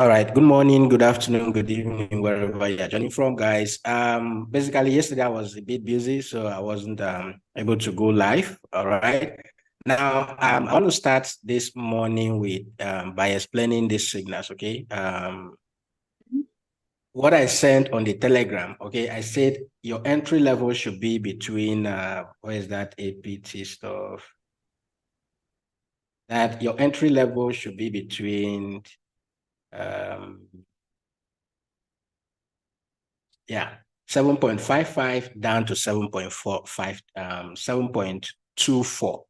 All right. Good morning, good afternoon, good evening, wherever you're joining from, guys. Basically, yesterday I was a bit busy, so I wasn't able to go live. All right. Now, I want to start this morning with by explaining these signals. Okay. What I sent on the Telegram. Okay, I said your entry level should be between what is that APT stuff? That your entry level should be between um yeah, 7.55 down to 7.45, 7.24.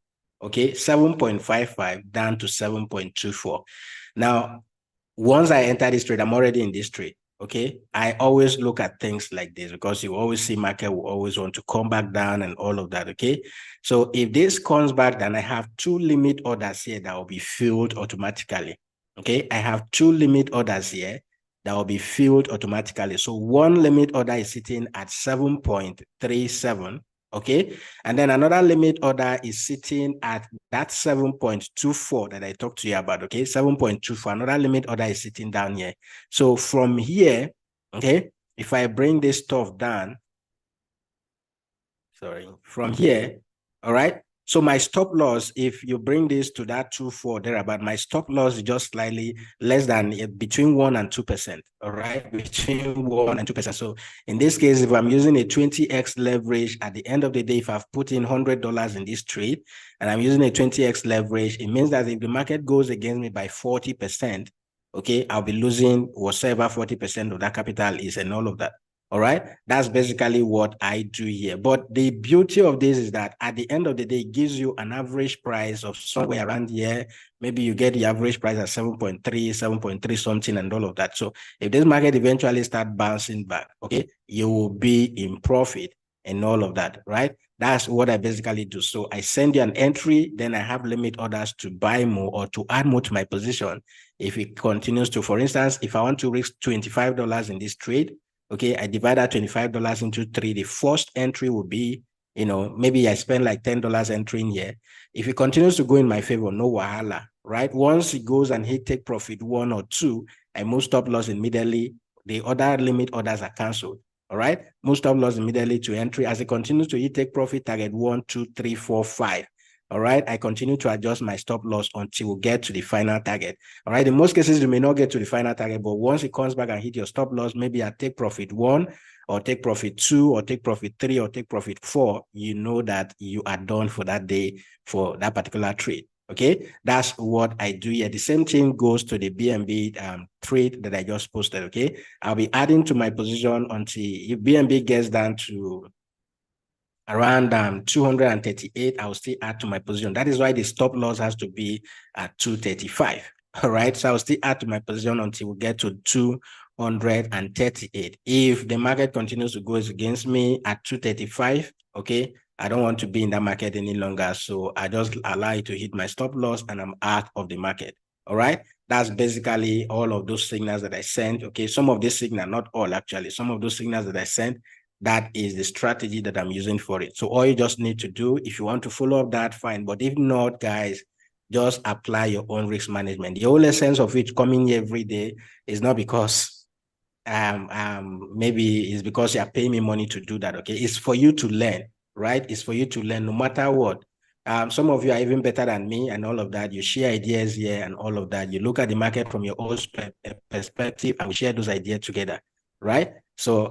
Okay, 7.55 down to 7.24. Now, once I enter this trade, I'm already in this trade. Okay, I always look at things like this because you always see market will always want to come back down and all of that. Okay, so if this comes back, then I have two limit orders here that will be filled automatically. Okay, I have two limit orders here that will be filled automatically. So one limit order is sitting at 7.37. Okay. And then another limit order is sitting at that 7.24 that I talked to you about. Okay. 7.24. Another limit order is sitting down here. So from here, okay, if I bring this stuff down, from here, all right. So my stop loss, if you bring this to that 2.4 thereabout, my stop loss is just slightly less than between 1 and 2%. All right, between 1 and 2%. So in this case, if I'm using a 20x leverage at the end of the day, if I've put in $100 in this trade and I'm using a 20x leverage, it means that if the market goes against me by 40%, okay, I'll be losing whatever 40% of that capital is and all of that. All right. That's basically what I do here. But the beauty of this is that at the end of the day, it gives you an average price of somewhere around here. Maybe you get the average price at 7.3, 7.3 something and all of that. So if this market eventually start bouncing back, okay, you will be in profit and all of that, right? That's what I basically do. So I send you an entry, then I have limit orders to buy more or to add more to my position. If it continues to, for instance, if I want to risk $25 in this trade, okay, I divide that $25 into three. The first entry will be, maybe I spend like $10 entering here. If it continues to go in my favor, no wahala, right? Once it goes and hit take profit 1 or 2, I move stop loss immediately. The other limit orders are canceled. All right. Move stop loss immediately to entry. As it continues to hit take profit, target 1, 2, 3, 4, 5. All right. I continue to adjust my stop loss until we get to the final target. All right. In most cases, you may not get to the final target, but once it comes back and hit your stop loss, maybe I take profit 1 or take profit 2 or take profit 3 or take profit 4, you know that you are done for that day for that particular trade. Okay, that's what I do here. The same thing goes to the BNB trade that I just posted. Okay, I'll be adding to my position until if BNB gets down to around 238, I'll still add to my position. That is why the stop loss has to be at 235. All right. So I'll still add to my position until we get to 238. If the market continues to go against me at 235, okay, I don't want to be in that market any longer. So I just allow it to hit my stop loss and I'm out of the market. All right. That's basically all of those signals that I sent. Okay. Some of these signals, not all actually, some of those signals that I sent, that is the strategy that I'm using for it. So all you just need to do, if you want to follow up that, fine. But if not, guys, just apply your own risk management. The whole essence of it coming every day is not because maybe it's because you're paying me money to do that. Okay. It's for you to learn, right? It's for you to learn no matter what. Some of you are even better than me and all of that. You share ideas here and all of that. You look at the market from your own perspective and we share those ideas together, right? So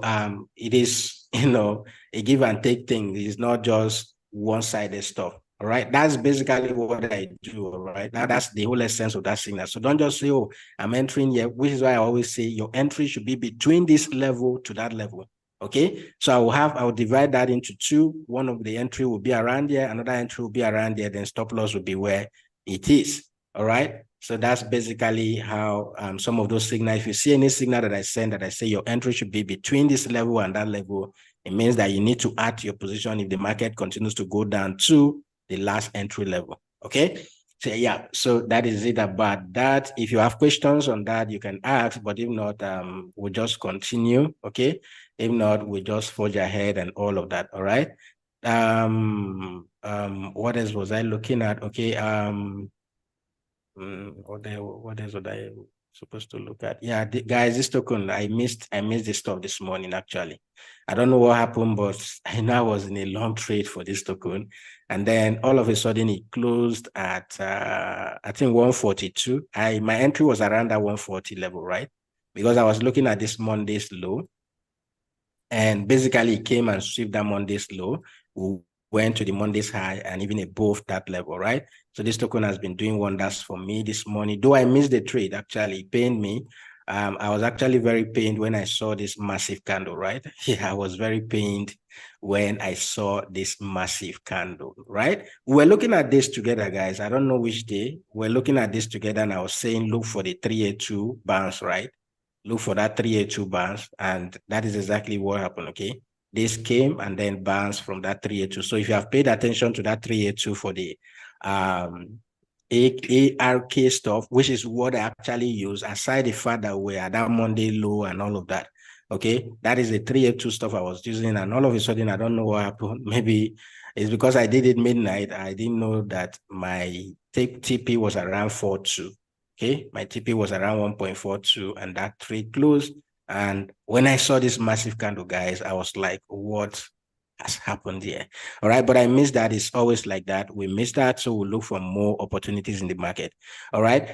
it is, a give and take thing. It's not just one-sided stuff. All right. That's basically what I do. All right. Now that's the whole essence of that signal. So don't just say, oh, I'm entering here, which is why I always say your entry should be between this level to that level. Okay. So I will divide that into two. One of the entry will be around here, another entry will be around there, then stop loss will be where it is. All right. So that's basically how some of those signals, if you see any signal that I send that I say your entry should be between this level and that level, it means that you need to add to your position if the market continues to go down to the last entry level. Okay. So yeah, so that is it about that. If you have questions on that, you can ask, but if not, we'll just continue. Okay. If not, we'll just forge ahead and all of that. All right. What else was I looking at? Okay. What else would I supposed to look at. Yeah, guys, this token, I missed this stuff this morning, actually. I don't know what happened, but I know I was in a long trade for this token. And then all of a sudden it closed at, I think 142. My entry was around that 140 level, right? Because I was looking at this Monday's low. And basically it came and swept that Monday's low. We went to the Monday's high and even above that level, right? So this token has been doing wonders for me this morning. Though I missed the trade, actually, it pained me. I was actually very pained when I saw this massive candle, right? Yeah, I was very pained when I saw this massive candle, right? We're looking at this together, guys. I don't know which day. We're looking at this together and I was saying, look for the 382 bounce, right? Look for that 382 bounce, and that is exactly what happened, okay? This came and then bounced from that 382. So if you have paid attention to that 382 for the ARK stuff, which is what I actually use, aside the fact that we're at that Monday low and all of that, okay? That is the 382 stuff I was using, and all of a sudden, I don't know what happened. Maybe it's because I did it midnight. I didn't know that my TP was around 4.2. Okay, my TP was around 1.42 and that trade closed. And when I saw this massive candle, guys, I was like, what has happened here? All right, but I missed that. It's always like that. We missed that, so we'll look for more opportunities in the market. All right.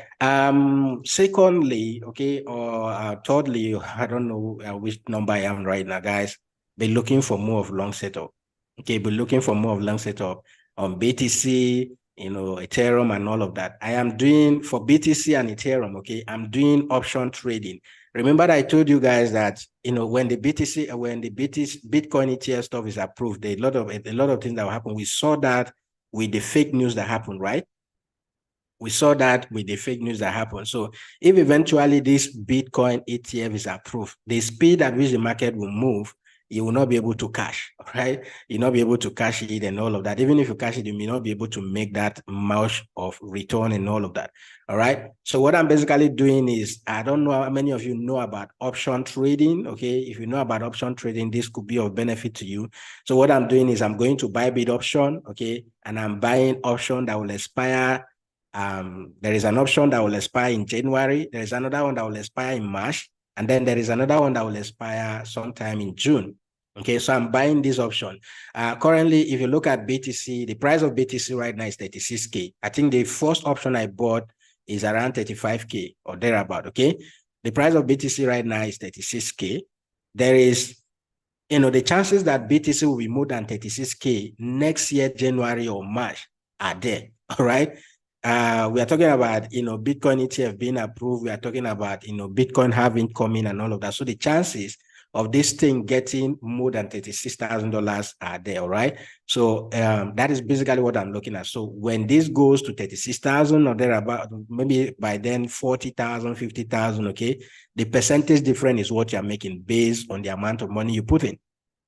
Secondly, okay, or thirdly, I don't know which number I am right now, guys. Be looking for more of long setup. Okay, be looking for more of long setup on BTC, Ethereum and all of that. I am doing for BTC and Ethereum, okay, I'm doing option trading. Remember that I told you guys that, when the Bitcoin ETF stuff is approved, a lot of things that will happen. We saw that with the fake news that happened, right? We saw that with the fake news that happened. So if eventually this Bitcoin ETF is approved, the speed at which the market will move, you will not be able to cash, right? You'll not be able to cash it and all of that. Even if you cash it, you may not be able to make that much of return and all of that, all right? So what I'm basically doing is, I don't know how many of you know about option trading, okay? If you know about option trading, this could be of benefit to you. So what I'm doing is I'm going to buy bid option, okay? And I'm buying option that will expire. There is an option that will expire in January. There is another one that will expire in March. And then there is another one that will expire sometime in June. Okay, so I'm buying this option. Currently, if you look at BTC, the price of BTC right now is 36K. I think the first option I bought is around 35K or thereabout, okay? The price of BTC right now is 36K. There is, the chances that BTC will be more than 36K next year, January or March are there, all right? We are talking about, Bitcoin ETF being approved. We are talking about, Bitcoin having come in and all of that. So the chances of this thing getting more than $36,000 are there, all right? So that is basically what I'm looking at. So when this goes to 36,000 or thereabout, maybe by then 40,000, 50,000, okay? The percentage difference is what you're making based on the amount of money you put in.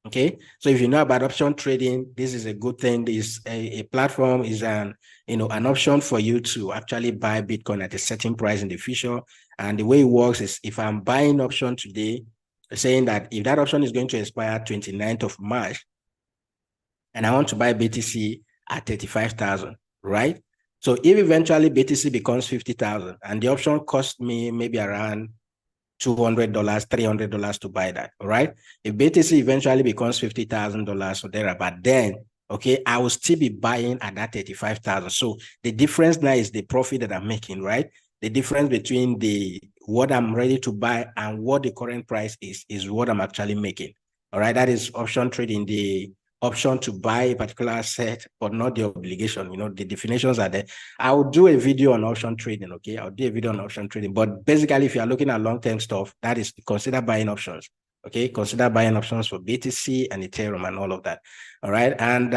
Okay, so if you know about option trading, this is a good thing. This a platform is an option for you to actually buy Bitcoin at a certain price in the future. And the way it works is, if I'm buying option today, saying that if that option is going to expire 29th of March, and I want to buy BTC at 35,000, right? So if eventually BTC becomes 50,000 and the option cost me maybe around $200, $300 to buy that, all right? If BTC eventually becomes $50,000 or thereabout, then, okay, I will still be buying at that 35,000. So the difference now is the profit that I'm making, right? The difference between what I'm ready to buy and what the current price is what I'm actually making, all right? That is option trading, the option to buy a particular asset, but not the obligation. The definitions are there. I will do a video on option trading, okay? I'll do a video on option trading. But basically, if you are looking at long-term stuff, that is, consider buying options, okay? Consider buying options for BTC and Ethereum and all of that, all right? And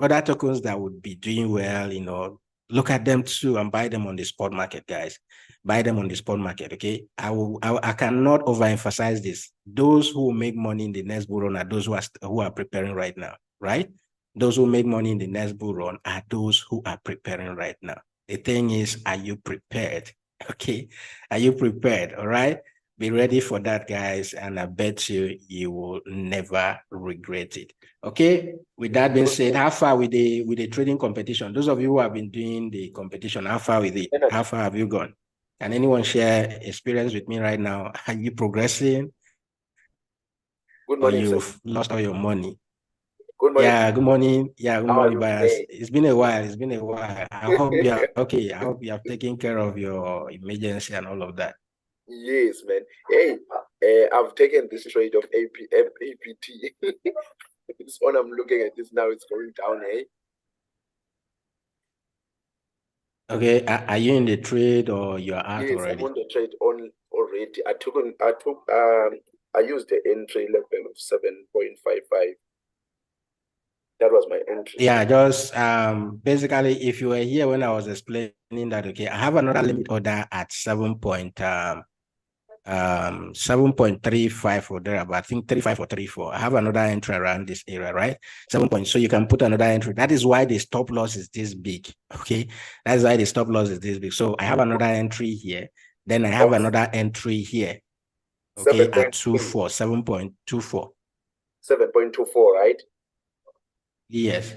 other tokens that would be doing well, look at them too and buy them on the spot market, guys. Buy them on the spot market, okay? I cannot overemphasize this. Those who make money in the next bull run are those who are preparing right now, right? Those who make money in the next bull run are those who are preparing right now. The thing is, are you prepared? Okay, are you prepared? All right, be ready for that, guys, and I bet you will never regret it. Okay, with that being said, how far with the trading competition? Those of you who have been doing the competition, how far with it? How far have you gone? Can anyone share experience with me right now? Are you progressing? Good Or morning, sir. you've lost all your money? Good morning. Yeah, good morning. Yeah, good How are morning, you Bias. today? It's been a while. It's been a while. I hope you are okay. I hope you have taken care of your emergency and all of that. Yes, man. Hey, I've taken this trade of APT. This one I'm looking at this now, it's going down, eh? Okay, are you in the trade or you're out Yes, I'm already? on the trade on already. I used the entry level of 7.55. That was my entry. Yeah, just basically if you were here when I was explaining that, okay, I have another limit order at 7.35 or there, but I think 35 or 34. I have another entry around this area, right? 7 point. So you can put another entry. That is why the stop loss is this big. Okay. That's why the stop loss is this big. So I have another entry here. Then I have Of another entry here. Okay, at 7.3, 7.24. 7.24, right? Yes.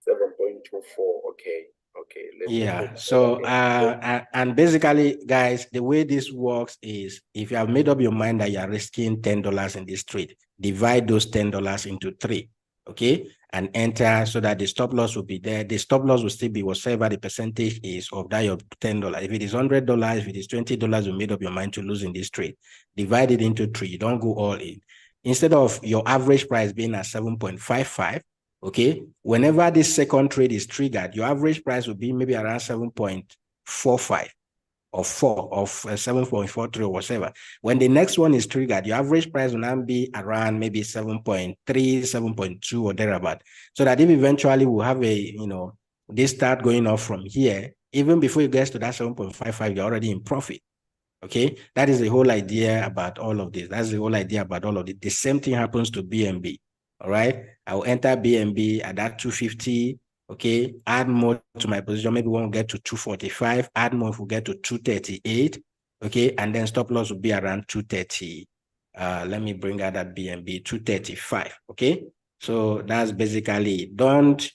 7.24. Okay. Okay. Let me put Yeah. that So, again. and basically, guys, the way this works is if you have made up your mind that you are risking $10 in this trade, divide those $10 into three, okay, and enter so that the stop loss will be there. The stop loss will still be whatever the percentage is of that your $10. If it is $100, if it is $20, you made up your mind to lose in this trade. Divide it into three. Don't go all in. Instead of your average price being at 7.55. Okay, whenever this second trade is triggered, your average price will be maybe around 7.45 or 4 of 7.43 or whatever. When the next one is triggered, your average price will now be around maybe 7.3, 7.2 or thereabout. So that if eventually we have this start going off from here, even before it gets to that 7.55, you're already in profit. Okay, that is the whole idea about all of this. That's the whole idea about all of it. The same thing happens to BNB. All right, I will enter BNB at that 250. Okay, add more to my position. Maybe we won't get to 245. Add more if we get to 238. Okay, and then stop loss will be around 230. Let me bring out that BNB 235. Okay, so that's basically don't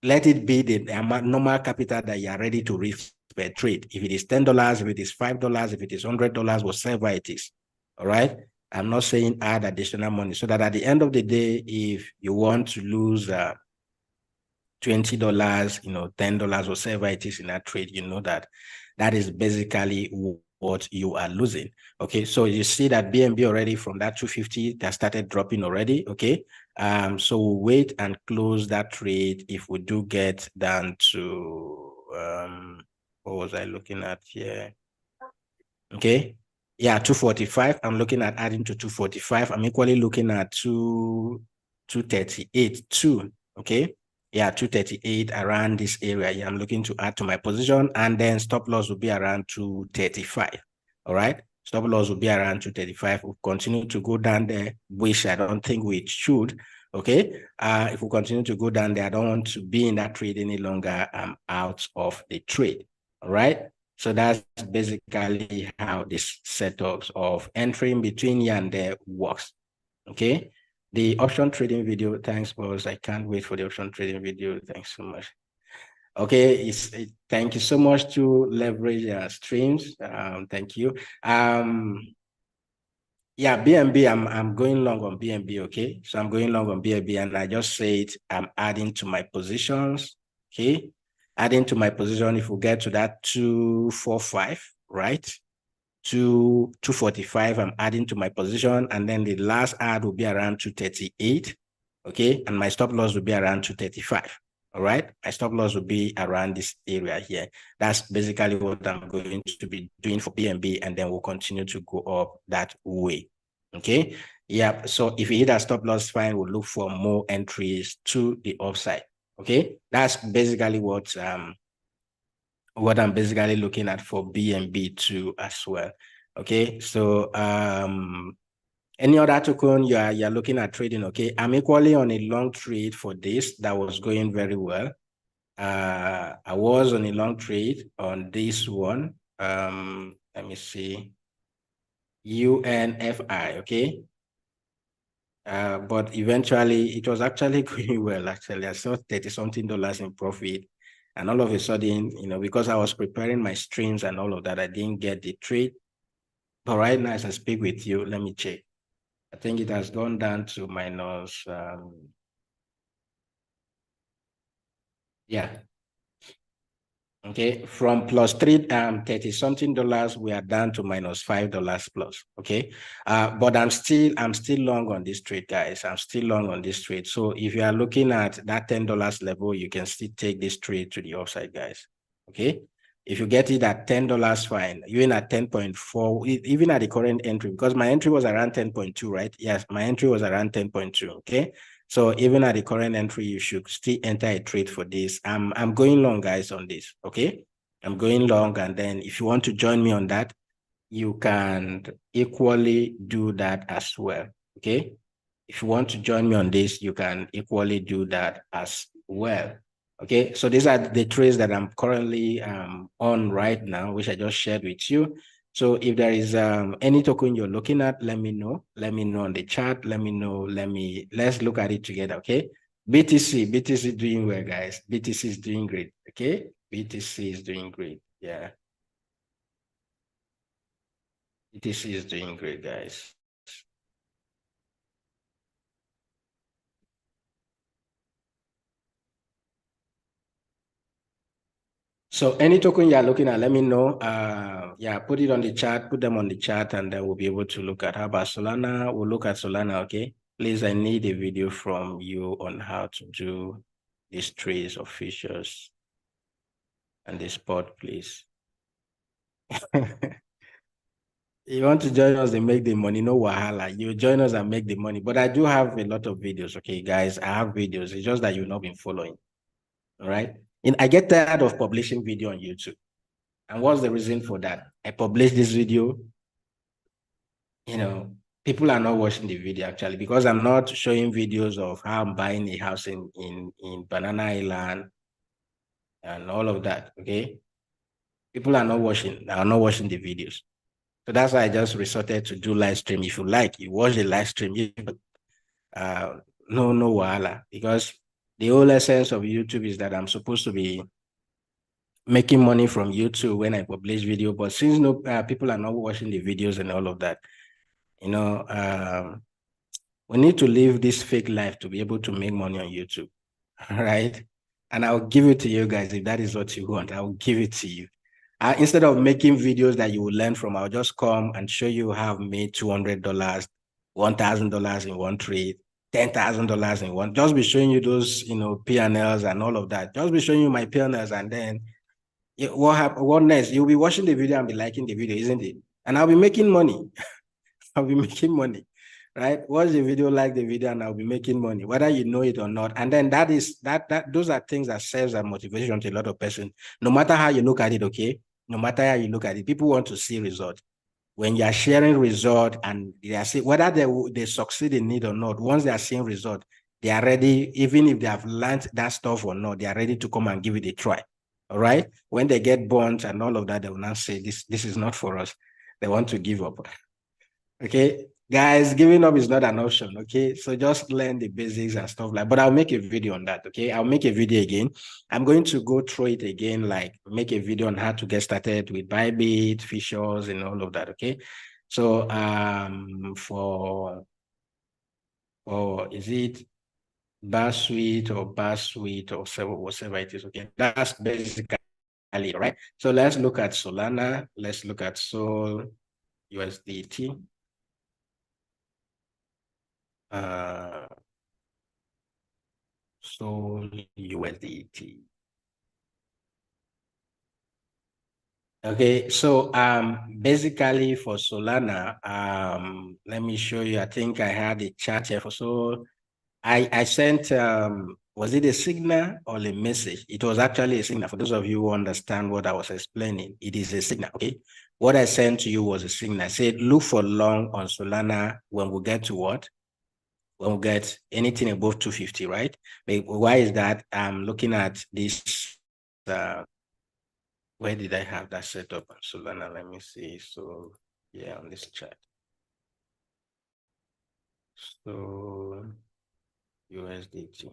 let it be the normal capital that you are ready to risk per trade. If it is $10, if it is $5, if it is $100, whatever it is. All right. I'm not saying add additional money so that at the end of the day, if you want to lose $20, $10, whatever it is in that trade, you know that is basically what you are losing. Okay, so you see that BNB already from that 250 that started dropping already. Okay, so we'll wait and close that trade if we do get down to what was I looking at here? Okay, yeah, 245. I'm looking at adding to 245. I'm equally looking at 238 too. Okay, yeah, 238 around this area. Yeah, I'm looking to add to my position, and then stop loss will be around 235. All right, stop loss will be around 235. We'll continue to go down there, which I don't think we should. Okay, if we continue to go down there, I don't want to be in that trade any longer. I'm out of the trade. All right. So that's basically how this setups of entering between here and there works. Okay. The option trading video, thanks, boss. I can't wait for the option trading video. Thanks so much. Okay, thank you so much to leverage streams. Thank you. Yeah, BNB, I'm going long on BNB, okay? So I'm going long on BNB, and I just said I'm adding to my positions, okay? Adding to my position, if we get to that 245, right? 245, I'm adding to my position, and then the last add will be around 238, okay? And my stop loss will be around 235, all right? My stop loss will be around this area here. That's basically what I'm going to be doing for BNB, and then we'll continue to go up that way, okay? Yeah, so if you hit a stop loss, fine, we'll look for more entries to the upside, okay? That's basically what I'm basically looking at for BNB too as well. Okay, so any other token you're looking at trading? Okay, I'm equally on a long trade for this that was going very well. I was on a long trade on this one. Let me see, UNFI. Okay, but eventually it was actually going well. Actually, I saw $30 something in profit. And all of a sudden, because I was preparing my streams and all of that, I didn't get the trade. But right now, as I speak with you, let me check. I think it has gone down to minus, yeah. Okay, from plus 30 something dollars, we are down to minus $5 plus. Okay, but I'm still long on this trade, guys. I'm still long on this trade. So if you are looking at that $10 level, you can still take this trade to the upside, guys. Okay, if you get it at $10, fine. Even at 10.4, even at the current entry, because my entry was around 10.2, right? Yes, my entry was around 10.2. Okay. So even at the current entry, you should still enter a trade for this. I'm going long, guys, on this. Okay, I'm going long, and then if you want to join me on that, you can equally do that as well. Okay, if you want to join me on this, you can equally do that as well. Okay, so these are the trades that I'm currently on right now, which I just shared with you. So if there is any token you're looking at, let me know. Let me know on the chat. Let me know. Let's look at it together. Okay. BTC doing well, guys. BTC is doing great. Okay. BTC is doing great. Yeah. BTC is doing great, guys. So any token you're looking at, let me know. Yeah, put it on the chat, put them on the chat, and then we'll be able to look at how about Solana. We'll look at Solana, okay? Please, I need a video from you on how to do these trades of features and the spot, please. You want to join us and make the money, no wahala. You join us and make the money. But I do have a lot of videos, okay, guys? I have videos. It's just that you've not been following, all right? And I get tired of publishing video on YouTube. And what's the reason for that? I published this video, people are not watching the video actually because I'm not showing videos of how I'm buying a house in Banana Island and all of that. Okay. People are not watching the videos. So that's why I just resorted to do live stream. If you like, you watch the live stream. Uh, no wahala. Because the whole essence of YouTube is that I'm supposed to be making money from YouTube when I publish video. But since people are not watching the videos and all of that, we need to live this fake life to be able to make money on YouTube, right? And I'll give it to you guys if that is what you want. I will give it to you. Instead of making videos that you will learn from, I'll just come and show you how I've made $200, $1,000 in one trade, $10,000 in one. Just be showing you those, P&Ls and all of that. Just be showing you my P&Ls, and then what next? You'll be watching the video and be liking the video, isn't it? And I'll be making money. I'll be making money, right? Watch the video, like the video, and I'll be making money, whether you know it or not. And then those are things that serves as motivation to a lot of person. No matter how you look at it, okay? No matter how you look at it, people want to see result. When you are sharing result and they are saying whether they succeed in it or not, once they are seeing result, they are ready, even if they have learned that stuff or not, they are ready to come and give it a try. All right. When they get burnt and all of that, they will not say this is not for us. They want to give up. Okay, guys, giving up is not an option. Okay, so just learn the basics and stuff like. But I'll make a video on that. Okay, I'll make a video again. I'm going to go through it again, like make a video on how to get started with bybit, features, and all of that. Okay, so is it bar suite or whatever it is? Okay, that's basically right. So let's look at Solana. Let's look at Sol USDT. Sol USDT. Okay, so basically for Solana, let me show you. I think I had a chat here for so I sent was it a signal or a message? It was actually a signal. For those of you who understand what I was explaining, it is a signal. Okay, what I sent to you was a signal. I said look for long on Solana when we get to what? When we get anything above 250, right? But why is that? I'm looking at this. Where did I have that set up on Solana? Let me see. So yeah, on this chart. So USDT.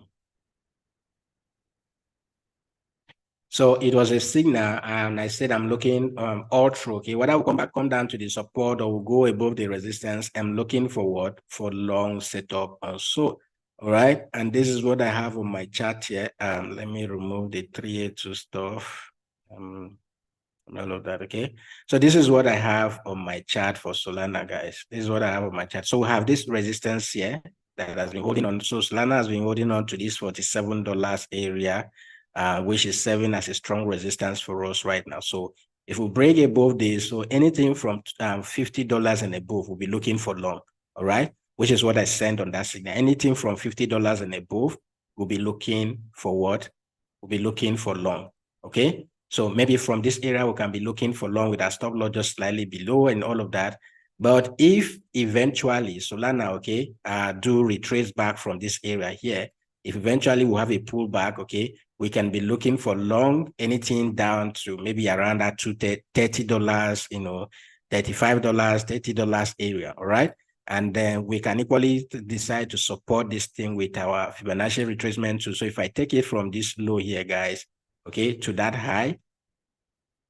So it was a signal, and I said I'm looking all through. Okay, whether we come down to the support or we'll go above the resistance, I'm looking for what? For long setup also. All right, and this is what I have on my chart here. Let me remove the 382 stuff. All of that. Okay, so this is what I have on my chart for Solana, guys. This is what I have on my chart. So we have this resistance here that has been holding on. So Solana has been holding on to this $47 area, which is serving as a strong resistance for us right now. So if we break above this, so anything from $50 and above, we'll be looking for long. All right, which is what I sent on that signal. Anything from $50 and above, we'll be looking for what? We'll be looking for long. Okay. So maybe from this area, we can be looking for long with our stop loss just slightly below and all of that. But if eventually Solana, okay, do retrace back from this area here, if eventually we have a pullback, okay, we can be looking for long, anything down to maybe around that $30, you know, $35, $30 area, all right? And then we can equally decide to support this thing with our Fibonacci retracement too. So if I take it from this low here, guys, okay, to that high,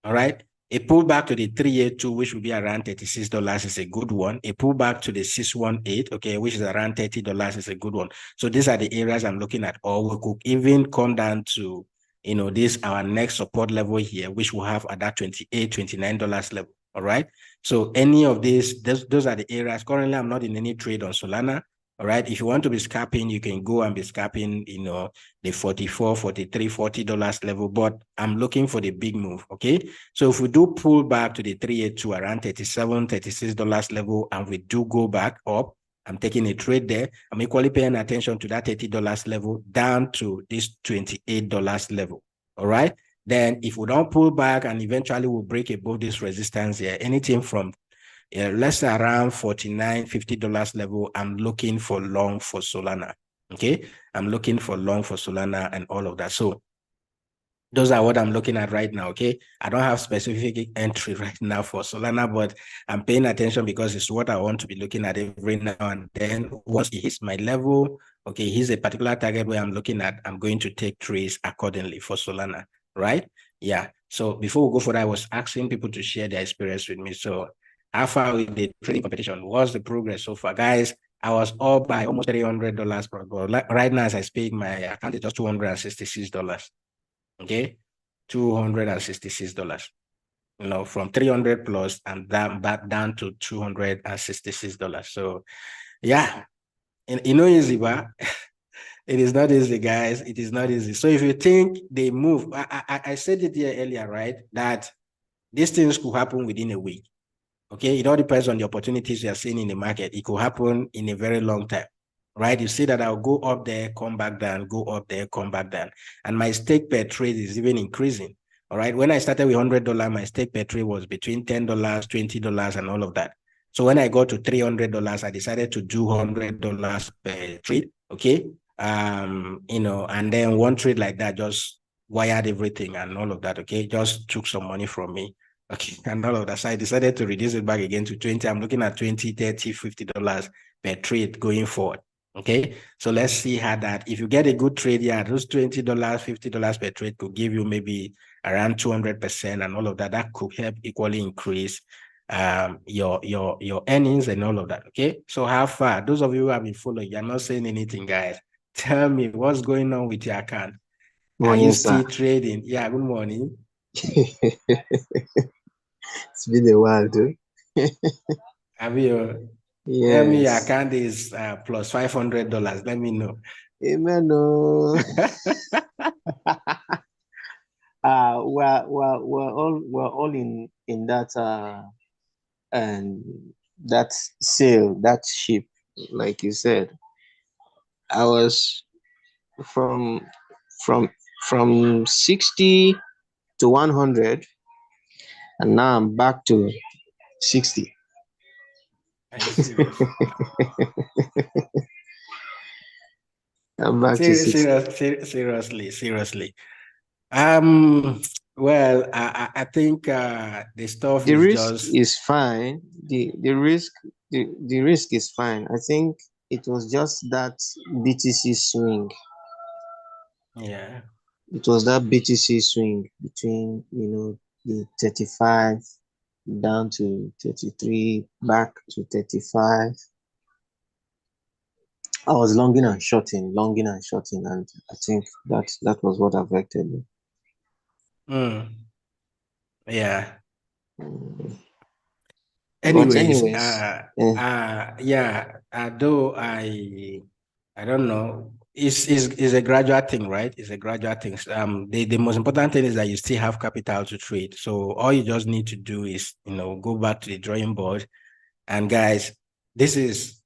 all right? A pullback to the 382, which will be around $36 is a good one. A pullback to the 618, okay, which is around $30 is a good one. So these are the areas I'm looking at. Or we could even come down to, you know, this, our next support level here, which will have at that $28, $29 level, all right? So any of these, those are the areas. Currently, I'm not in any trade on Solana, all right? If you want to be scalping, you can go and be scalping, you know, the $44, $43, $40 level, but I'm looking for the big move, okay? So if we do pull back to the 382 around $37, $36 level, and we do go back up, I'm taking a trade there. I'm equally paying attention to that $30 level down to this $28 level, all right? Then if we don't pull back and eventually we'll break above this resistance here, anything from less than around $49, $50 level, I'm looking for long for Solana. Okay, I'm looking for long for Solana and all of that. So those are what I'm looking at right now. Okay, I don't have specific entry right now for Solana, but I'm paying attention because it's what I want to be looking at every now and then. Once it hits my level, okay, here's a particular target where I'm looking at, I'm going to take trades accordingly for Solana, right? Yeah. So before we go further, I was asking people to share their experience with me. So how far with the trading competition? What's the progress so far? Guys, I was up by almost $300 per goal. Like right now, as I speak, my account is just $266. Okay, $266. You know, from 300 plus and then back down to $266. So yeah, you know, easy, but it is not easy, guys. It is not easy. So if you think they move, I said it here earlier, right? That these things could happen within a week. Okay, it all depends on the opportunities you are seeing in the market. It could happen in a very long time, right? You see that I'll go up there, come back down, go up there, come back down. And my stake per trade is even increasing, all right? When I started with $100, my stake per trade was between $10, $20, and all of that. So when I got to $300, I decided to do $100 per trade, okay? You know, and then one trade like that just wired everything and all of that, okay? Just took some money from me. Okay, and all of that. So I decided to reduce it back again to 20. I'm looking at 20, 30, $50 per trade going forward. Okay, so let's see how that, if you get a good trade, yeah, those $20, $50 per trade could give you maybe around 200% and all of that. That could help equally increase your earnings and all of that. Okay, so how far? Those of you who have been following, you're not saying anything, guys. Tell me what's going on with your account. Are you Morning, still sir. trading? Yeah, good morning. It's been a while, dude. Have you? Tell me your Yes. account is plus $500. Let me know. Amen. Oh. We're all in that and that sale, that ship, like you said. I was from from from 60 to 100, and now I'm back to 60. Are you serious? I'm back to 60. Seriously. Um, well, I think the stuff The is risk just, is fine. The risk is fine. I think it was just that BTC swing. yeah. It was that BTC swing between, the 35 down to 33, back to 35. I was longing and shorting, and I think that was what affected me. Yeah. Mm. But Anyways, anyways, yeah, though I don't know, it's a gradual thing, right? It's a gradual thing. The most important thing is that you still have capital to trade. So all you just need to do is, go back to the drawing board. And guys, this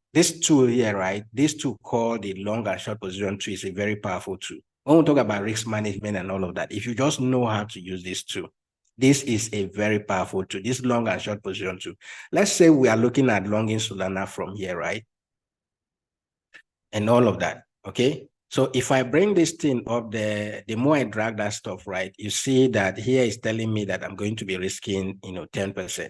tool here, right? This tool called the long and short position tool is a very powerful tool. When we talk about risk management and all of that, if you just know how to use this tool, this is a very powerful tool, this long and short position tool. Let's say we are looking at longing Solana from here, right? And all of that, okay? So if I bring this thing up there, the more I drag that stuff, right, you see that here is telling me that I'm going to be risking, 10%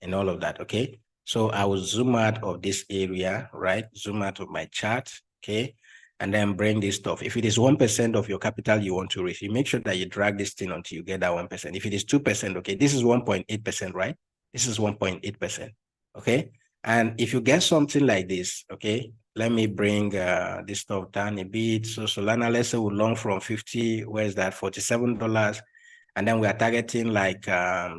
and all of that, okay? So I will zoom out of this area, right? Zoom out of my chart, okay? And then bring this stuff. If it is 1% of your capital you want to raise, you make sure that you drag this thing until you get that 1%. If it is 2%, okay, this is 1.8%, right? This is 1.8%, okay? And if you get something like this, okay, let me bring this stuff down a bit. So Solana, let's say we long from 50, where is that? $47. And then we are targeting like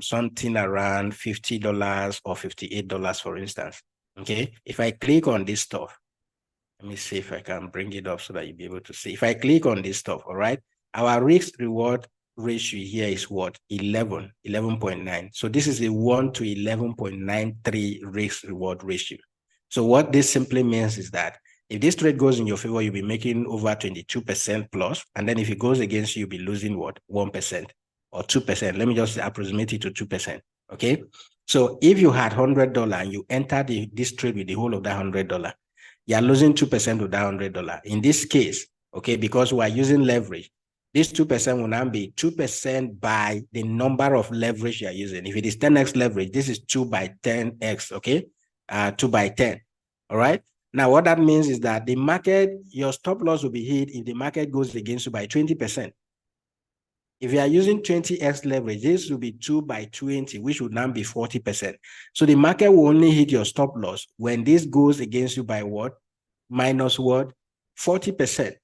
something around $50 or $58, for instance. Okay. If I click on this stuff, let me see if I can bring it up so that you'll be able to see. If I click on this stuff, all right, our risk reward ratio here is what? 11.9. So this is a 1 to 11.93 risk reward ratio. So what this simply means is that if this trade goes in your favor, you'll be making over 22% plus. And then if it goes against you, you'll be losing what? 1% or 2%. Let me just approximate it to 2%. Okay. So if you had $100 and you entered this trade with the whole of that $100, you're losing 2% of that $100. In this case, okay, because we are using leverage, this 2% will now be 2% by the number of leverage you're using. If it is 10x leverage, this is 2 by 10x, okay? 2 by 10, all right? Now, what that means is that the market, your stop loss will be hit if the market goes against you by 20%. If you are using 20x leverage, this will be 2 by 20, which would now be 40%. So the market will only hit your stop loss when this goes against you by what? Minus what? 40%.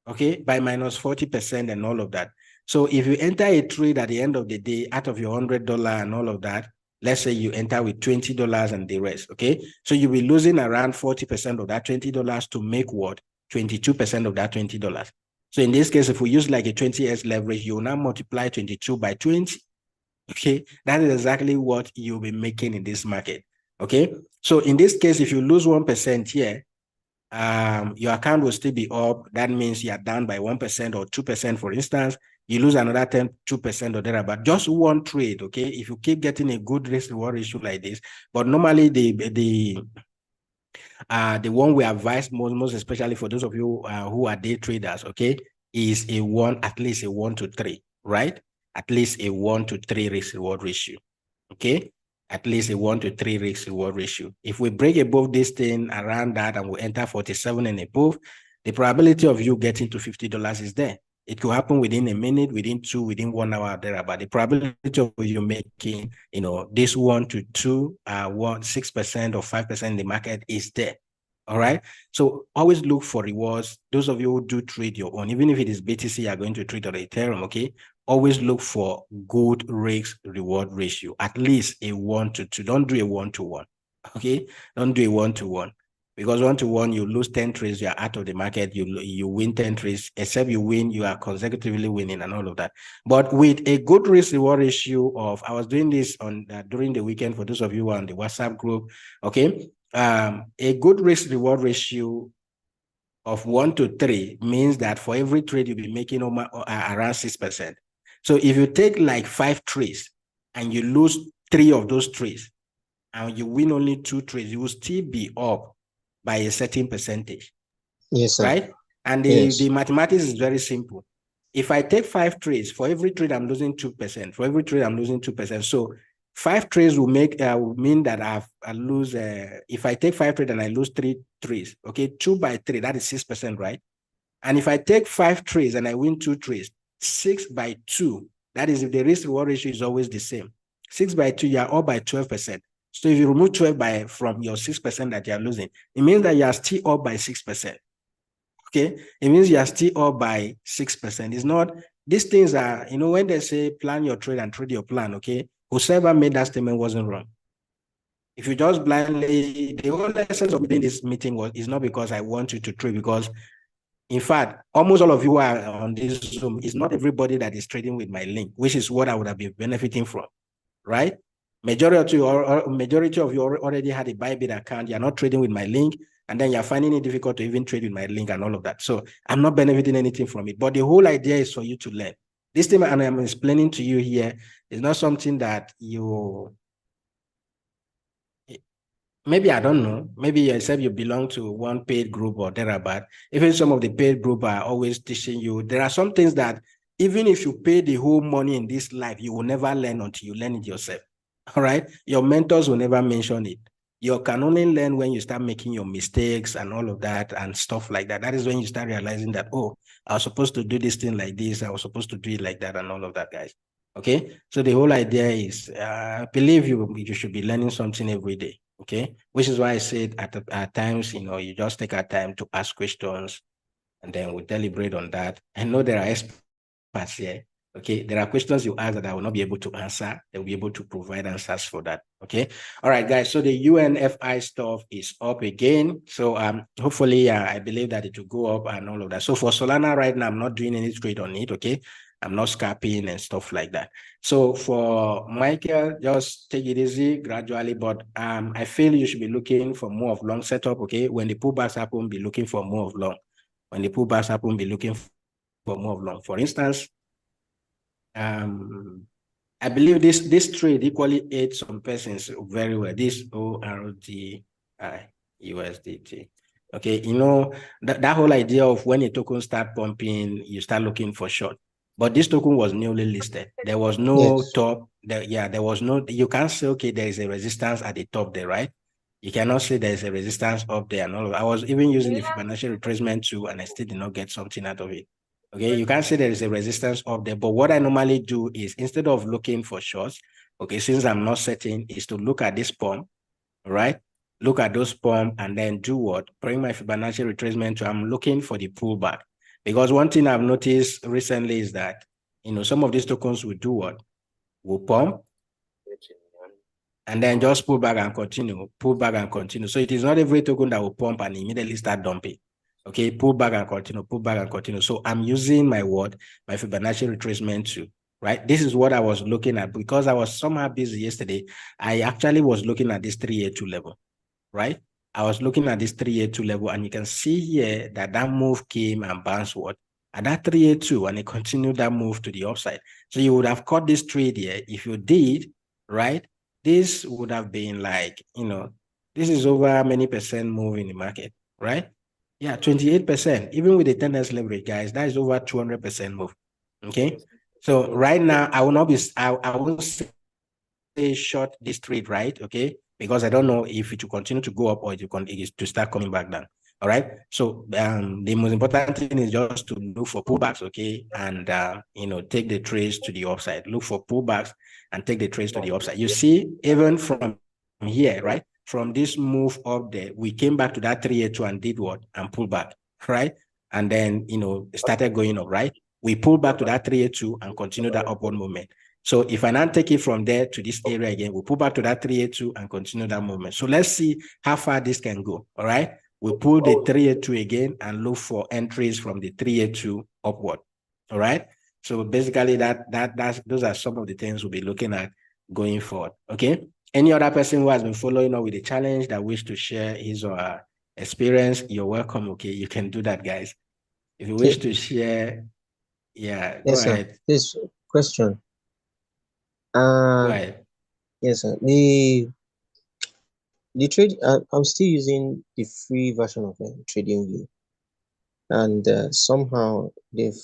Okay, by minus 40% and all of that. So if you enter a trade at the end of the day, out of your $100 and all of that, let's say you enter with $20 and the rest, okay? So you'll be losing around 40% of that $20 to make what? 22% of that $20. So in this case, if we use like a 20x leverage, you will now multiply 22 by 20. Okay, that is exactly what you'll be making in this market. Okay, so in this case, if you lose 1% here, your account will still be up. That means you are down by 1% or 2%, for instance. You lose another 2% or thereabout. Just one trade, okay? If you keep getting a good risk reward ratio like this, but normally the one we advise most especially for those of you who are day traders, okay, is at least a 1 to 3, right? At least a 1 to 3 risk reward ratio, okay? At least a 1 to 3 risk reward ratio. If we break above this thing around that and we enter 47 and above, the probability of you getting to $50 is there. It could happen within a minute, within 2, within 1 hour, there. But the probability of you making, this 1 to 2, 6% or 5% in the market is there. All right. So always look for rewards. Those of you who do trade your own, even if it is BTC, you are going to trade on Ethereum. Okay. Always look for good risk reward ratio, at least a 1 to 2. Don't do a 1 to 1. Okay. Don't do a 1 to 1. Because 1 to 1, you lose 10 trades, you're out of the market, you win 10 trades, except you win, you are consecutively winning and all of that. But with a good risk reward ratio I was doing this on during the weekend for those of you who are on the WhatsApp group, okay? A good risk reward ratio of 1 to 3 means that for every trade you'll be making around 6%. So if you take like 5 trades and you lose 3 of those trades and you win only 2 trades, you will still be up by a certain percentage. Yes, sir. Right? And the mathematics is very simple. If I take 5 trades, for every trade I'm losing 2%. For every trade I'm losing 2%. So 5 trades will mean that I lose. If I take 5 trades and I lose 3 trades, okay, 2 by 3, that is 6%, right? And if I take 5 trades and I win 2 trades, 6 by 2, that is if the risk reward ratio is always the same. 6 by 2, you are up by 12%. So if you remove 12 from your 6% that you are losing, it means that you are still up by 6%. Okay, it means you are still up by 6%. It's not, these things are, when they say plan your trade and trade your plan, okay, whoever made that statement wasn't wrong. If you just blindly, the whole essence of doing this meeting is not because I want you to trade, because in fact, almost all of you are on this Zoom. It's not everybody that is trading with my link, which is what I would have been benefiting from, right? Majority of you already had a bybit account. You're not trading with my link, and then you're finding it difficult to even trade with my link and all of that. So I'm not benefiting anything from it. But the whole idea is for you to learn. This thing, and I'm explaining to you here, is not something that maybe, I don't know, maybe yourself you belong to one paid group or thereabout. Even some of the paid group are always teaching you. There are some things that even if you pay the whole money in this life, you will never learn until you learn it yourself. All right. Your mentors will never mention it. You can only learn when you start making your mistakes and all of that and stuff like that. That is when you start realizing that, oh, I was supposed to do this thing like this. I was supposed to do it like that and all of that, guys. Okay. So the whole idea is, I believe you should be learning something every day. Okay. Which is why I said at times, you just take our time to ask questions and then we deliberate on that. I know there are experts here. Okay, there are questions you ask that I will not be able to answer. They'll be able to provide answers for that. Okay, all right, guys. So the UNFI stuff is up again. So hopefully, I believe that it will go up and all of that. So for Solana right now, I'm not doing any trade on it. Okay, I'm not scalping and stuff like that. So for Michael, just take it easy gradually. But I feel you should be looking for more of long setup. Okay, when the pullbacks happen, be looking for more of long. When the pullbacks happen, be looking for more of long. For instance, I believe this trade equally aids some persons very well. This ORDI USDT. Okay, that whole idea of when a token start pumping, you start looking for short. But this token was newly listed. There was no top. There was no. You can't say okay, there is a resistance at the top there, right? You cannot say there is a resistance up there and all of that. I was even using the Fibonacci retracement too, and I still did not get something out of it. Okay, you can't say there is a resistance up there, but what I normally do is instead of looking for shorts, okay, since I'm not certain, is to look at this pump, right? Look at those pump and then do what? Bring my Fibonacci retracement to, I'm looking for the pullback. Because one thing I've noticed recently is that, some of these tokens will do what? Will pump and then just pull back and continue, pull back and continue. So it is not every token that will pump and immediately start dumping. Okay, pull back and continue, pull back and continue. So I'm using my Fibonacci retracement too, right? This is what I was looking at because I was somehow busy yesterday. I actually was looking at this 382 level, right? I was looking at this 382 level and you can see here that move came and bounced what? At that 382 and it continued that move to the upside. So you would have caught this trade here. If you did, right? This would have been like, this is over many percent move in the market, right? Yeah, 28%. Even with the 10x leverage, guys, that is over 200% move. Okay. So right now, I won't say short this trade, right? Okay. Because I don't know if it will continue to go up or it is to start coming back down. All right. So the most important thing is just to look for pullbacks, okay, and take the trades to the upside. Look for pullbacks and take the trades to the upside. You see, even from here, right? From this move up there, we came back to that 382 and did what? And pulled back, right? And then started going up, right? We pulled back to that 382 and continued that upward movement. So if I now take it from there to this area again, we'll pull back to that 382 and continue that movement. So let's see how far this can go. All right. We pull the 382 again and look for entries from the 382 upward. All right. So basically those are some of the things we'll be looking at going forward. Okay. Any other person who has been following up with the challenge that wish to share his or her experience, you're welcome. Okay. You can do that, guys. If you wish to share, yeah, go ahead. This question. Go ahead. Yes, sir. The trade, I'm still using the free version of TradingView, and somehow they've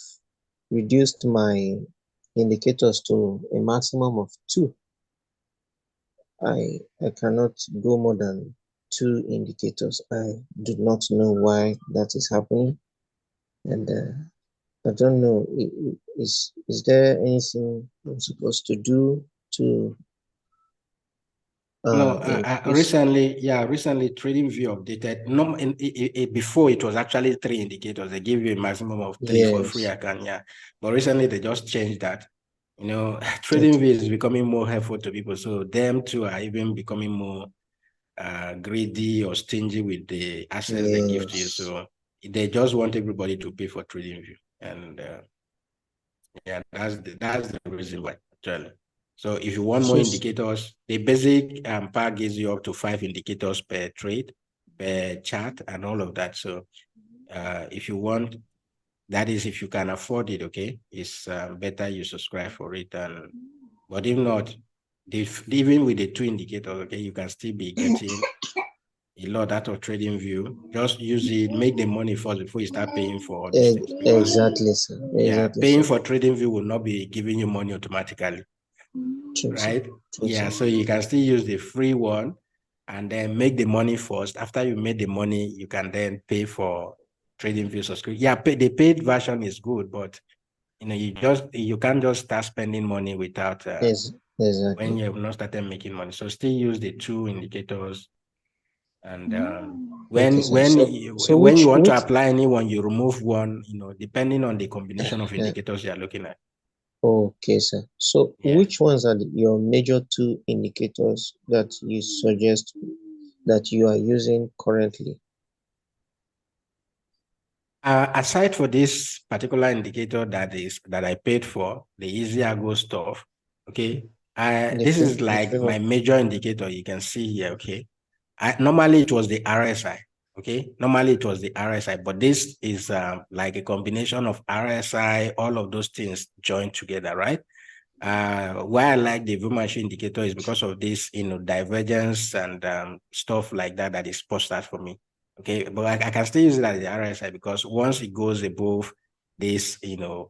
reduced my indicators to a maximum of 2. I cannot go more than 2 indicators. I do not know why that is happening, and I don't know. Is there anything I'm supposed to do to No, increase? recently TradingView updated. No, before it was actually 3 indicators. They give you a maximum of 3 for free Yes. account. Yeah, but recently they just changed that. You know, Okay. TradingView is becoming more helpful to people, so them too are even becoming more greedy or stingy with the access they give to you. Yes. So they just want everybody to pay for TradingView, and yeah, that's the reason why actually. So if you want more So, indicators, the basic pack gives you up to 5 indicators per trade, per chart, and all of that. So if you want, that is if you can afford it, okay, it's better you subscribe for it. And but if not, even with the 2 indicators, okay, you can still be getting a lot out of TradingView. Just use it, make the money first before you start paying for all these things. Because exactly, sir. yeah, Exactly, paying sir. for TradingView will not be giving you money automatically, True, sir. right? True, Yeah, sir. so you can still use the free one and then make the money first. After you made the money, you can then pay for TradingView subscription. Yeah, the paid version is good, but you can't just start spending money without Yes, when exactly. you have not started making money. So still use the 2 indicators. And Okay, when sir. when So when you want to which apply any one, you remove one, depending on the combination of indicators you're looking at. okay, sir. So Yeah. which ones are your major 2 indicators that you suggest that you are using currently? Aside for this particular indicator that I paid for, the easy go stuff, okay. This is The like favor. my major indicator. You can see here, okay. Normally it was the RSI, okay. Normally it was the RSI, but this is like a combination of RSI, all of those things joined together, right? Why I like the Vumashi indicator is because of this, divergence and stuff like that that is posted for me. Okay, but I can still use it as the RSI because once it goes above this,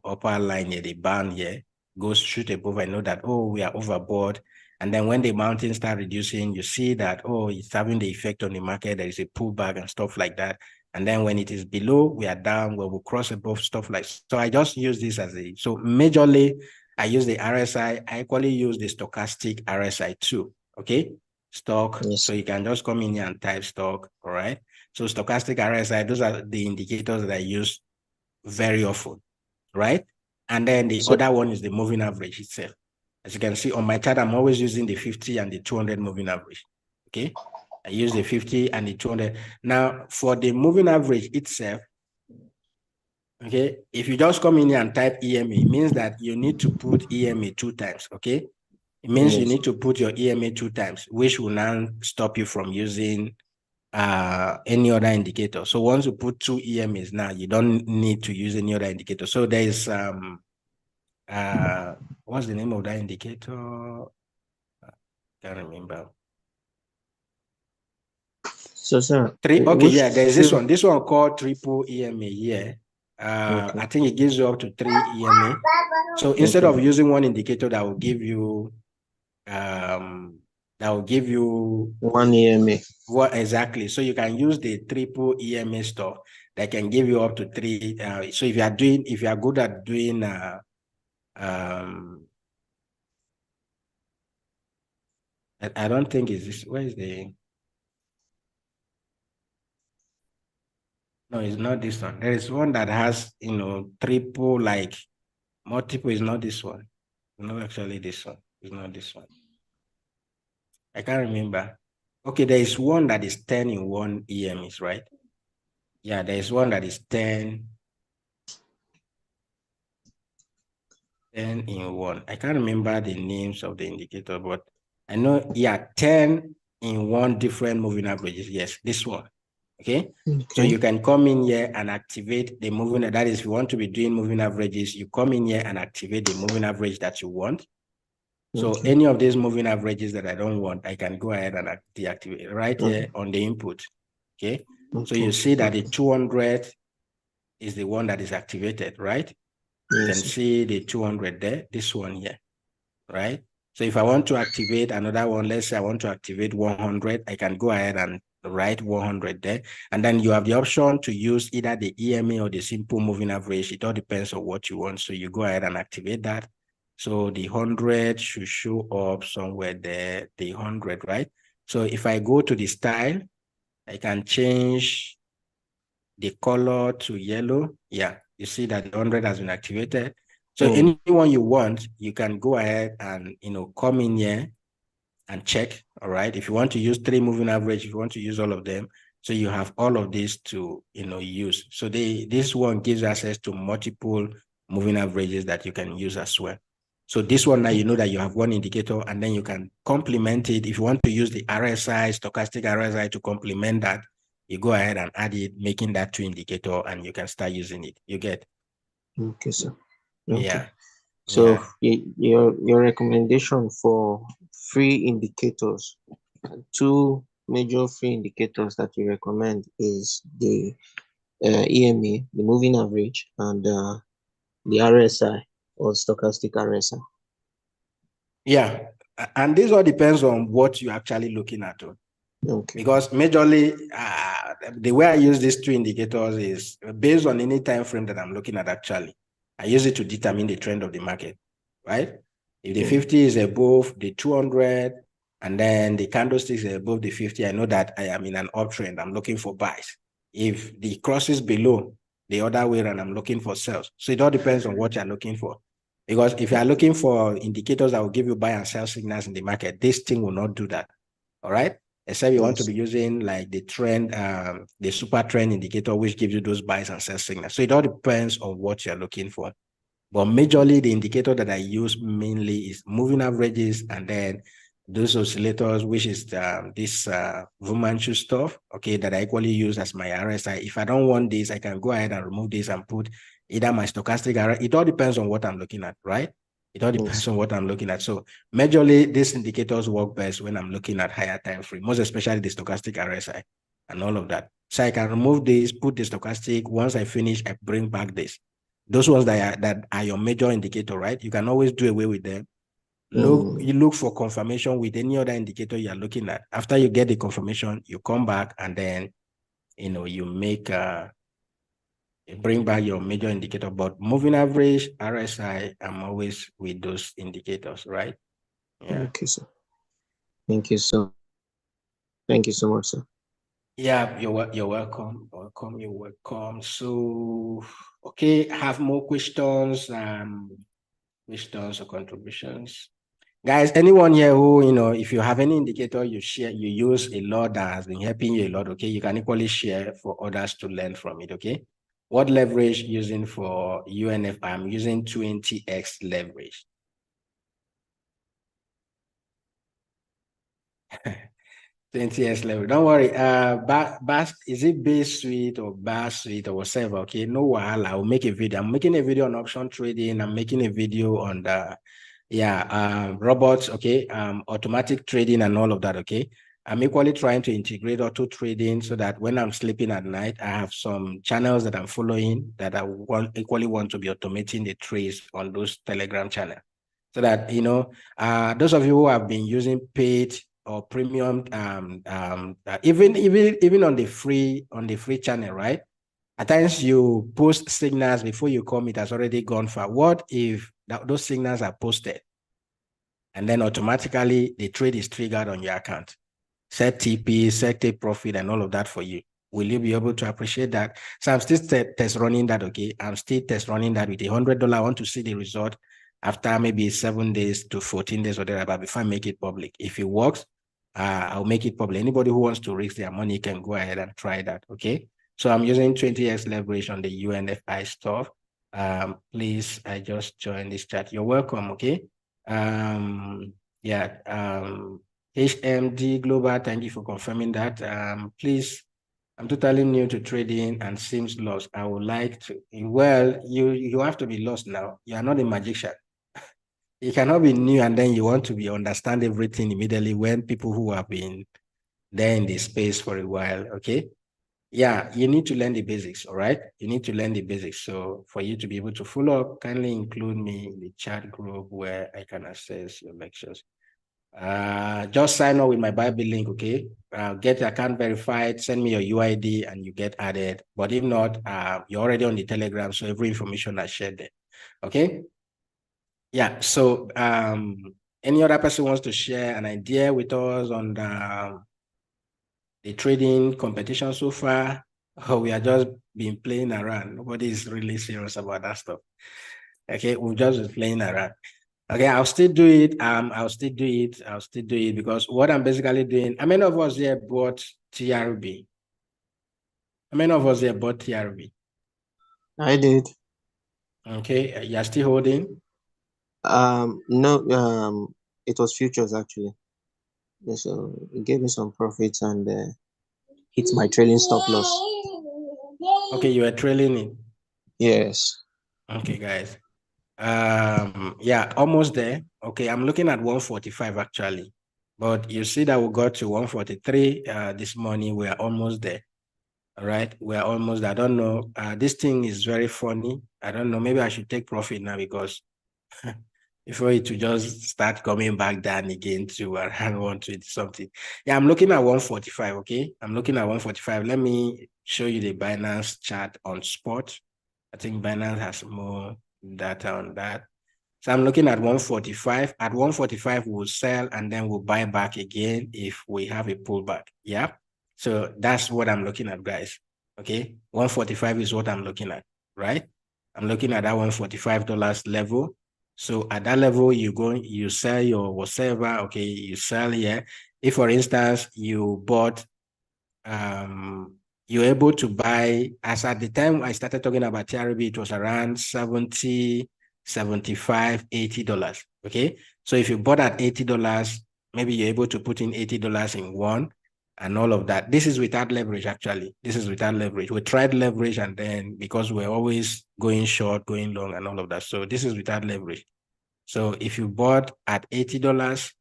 upper line here, the band here, goes shoot above, I know that, oh, we are overbought. And then when the mountains start reducing, you see that, oh, it's having the effect on the market. There is a pullback and stuff like that. And then when it is below, we are down, where we cross above, stuff like so. I just use this as so majorly I use the RSI. I equally use the stochastic RSI too. Okay, stock. Yes. So you can just come in here and type stock. All right. So stochastic RSI, those are the indicators that I use very often, right? And then the So other one is the moving average itself. As you can see on my chart, I'm always using the 50 and the 200 moving average. Okay, I use the 50 and the 200. Now, for the moving average itself, okay, if you just come in here and type EMA, it means that you need to put EMA 2 times, okay? It means you yes. need to put your EMA 2 times, which will now stop you from using any other indicator. So once you put 2 EMAs now, you don't need to use any other indicator. So there is what's the name of that indicator? Can't remember. So sir, Okay, which yeah, there's this favor? one. This one called triple EMA here. Okay. I think it gives you up to 3 EMA. So instead Okay. of using one indicator that will give you that will give you 1 EMA. what exactly. So you can use the triple EMA stuff that can give you up to 3. So if you are good at doing I don't think is this where is the no, it's not this one. There is one that has triple like multiple is not this one. Not actually this one. It's not this one. I can't remember. Okay, there is one that is 10 in 1 EMs, right? Yeah, there is one that is 10 in 1. I can't remember the names of the indicator, but I know, yeah, 10 in 1 different moving averages. Yes, this one. Okay. So Okay. you can come in here and activate the moving. That is, if you want to be doing moving averages, you come in here and activate the moving average that you want. So Okay. any of these moving averages that I don't want, I can go ahead and deactivate right here Okay. on the input. Okay. So you Okay. see that the Okay. 200 is the one that is activated, right? You can Yes, sir. see the 200 there, this one here, right? So if I want to activate another one, let's say I want to activate 100, I can go ahead and right? 100 there. And then you have the option to use either the EMA or the simple moving average. It all depends on what you want. So you go ahead and activate that. So the 100 should show up somewhere there, the 100, right? So if I go to the style, I can change the color to yellow. Yeah, you see that the 100 has been activated. So anyone you want, you can go ahead and, come in here and check, all right? If you want to use 3 moving average, if you want to use all of them, so you have all of this to, use. So this one gives access to multiple moving averages that you can use as well. So this one now, you know that you have one indicator, and then you can complement it. If you want to use the RSI, stochastic RSI to complement that, you go ahead and add it, making that 2 indicator, and you can start using it. You get? Okay, sir. Okay. Yeah. So Yeah. your recommendation for free indicators, 2 major free indicators that you recommend is the EMA, the moving average, and the RSI or stochastic RSI. Yeah. And this all depends on what you're actually looking at. Okay. Because majorly, the way I use these 2 indicators is based on any time frame that I'm looking at. Actually, I use it to determine the trend of the market, right? If the 50 is above the 200, and then the candlesticks are above the 50, I know that I am in an uptrend. I'm looking for buys. If the crosses below the other way around, I'm looking for sells. So it all depends on what you're looking for. Because if you are looking for indicators that will give you buy and sell signals in the market, this thing will not do that. All right. Except you want to be using like the trend, the super trend indicator, which gives you those buys and sell signals. So it all depends on what you're looking for. But majorly, the indicator that I use mainly is moving averages, and then those oscillators, which is this Vumanchu stuff, okay, that I equally use as my RSI. If I don't want this, I can go ahead and remove this and put either my stochastic RSI. It all depends on what I'm looking at, right? It all depends on what I'm looking at. So majorly, these indicators work best when I'm looking at higher time frame, most especially the stochastic RSI and all of that. So I can remove this, put the stochastic. Once I finish, I bring back this. Those ones that are your major indicator, right? You can always do away with them. You look for confirmation with any other indicator you're looking at. After you get the confirmation, you come back, and then you make bring back your major indicator. But moving average, RSI, I'm always with those indicators, right? Yeah. Okay, sir. Thank you so much, sir. Yeah, you're welcome. You're welcome. So, okay, have more questions, questions or contributions? Guys, anyone here who, if you have any indicator you use a lot that has been helping you a lot, okay, you can equally share for others to learn from it, okay? What leverage using for UNF? I'm using 20x leverage. 20x level. Don't worry. Is it base suite or bar suite or whatever? Okay, no while I will make a video. I'm making a video on option trading. I'm making a video on the robots, okay, automatic trading and all of that, okay. I'm equally trying to integrate auto trading so that when I'm sleeping at night, I have some channels that I'm following that I equally want to be automating the trades on those Telegram channels. So that, those of you who have been using paid or premium, even on the free channel, right? At times you post signals before you come, it has already gone far. What if those signals are posted and then automatically the trade is triggered on your account? Set TP, set take profit, and all of that for you. Will you be able to appreciate that? So I'm still test running that, okay? I'm still test running that with $100. I want to see the result after maybe 7 days to 14 days or thereabout before I make it public. If it works, I'll make it public. Anybody who wants to risk their money can go ahead and try that, okay? So I'm using 20x leverage on the UNFI stuff. Please, I just joined this chat. You're welcome, okay? HMD Global, thank you for confirming that. Please, I'm totally new to trading and seems lost. I would like to, well, you have to be lost now. You are not a magician. You cannot be new and then you want to understand everything immediately when people who have been there in the space for a while, okay? Yeah, you need to learn the basics, all right? You need to learn the basics. So for you to be able to follow up, kindly include me in the chat group where I can access your lectures. just sign up with my bybit link, okay? Get your account verified, send me your UID, and you get added. But if not, you're already on the Telegram, so every information I shared there, okay? Yeah, so any other person wants to share an idea with us on the trading competition so far? Or we are just been playing around? Nobody is really serious about that stuff. Okay, we've just been playing around. Okay, I'll still do it. I'll still do it. I'll still do it because what I'm basically doing, how many of us here bought TRB? How many of us here bought TRB? I did. Okay, you're still holding? No, it was futures actually. Yeah, so it gave me some profits and hit my trailing stop loss. Okay, you are trailing it. Yes. Okay, guys. Yeah, almost there. Okay, I'm looking at 145 actually. But you see that we got to 143 this morning. We are almost there. All right, we're almost there. I don't know. This thing is very funny. I don't know. Maybe I should take profit now because before it to just start coming back down again to around 120 something. Yeah, I'm looking at 145. Okay, I'm looking at 145. Let me show you the Binance chart on spot. I think Binance has more data on that. So I'm looking at 145. At 145, we'll sell and then we'll buy back again if we have a pullback. Yeah. So that's what I'm looking at, guys. Okay. 145 is what I'm looking at, right? I'm looking at that $145 level. So at that level, you sell your whatever. Okay. You sell here. If, for instance, you bought you're able to buy, as at the time I started talking about TRB, it was around 70, 75, $80. Okay. So if you bought at $80, maybe you're able to put in $80 in one and all of that. This is without leverage, actually. This is without leverage. We tried leverage and then because we're always going short, going long and all of that. So this is without leverage. So if you bought at $80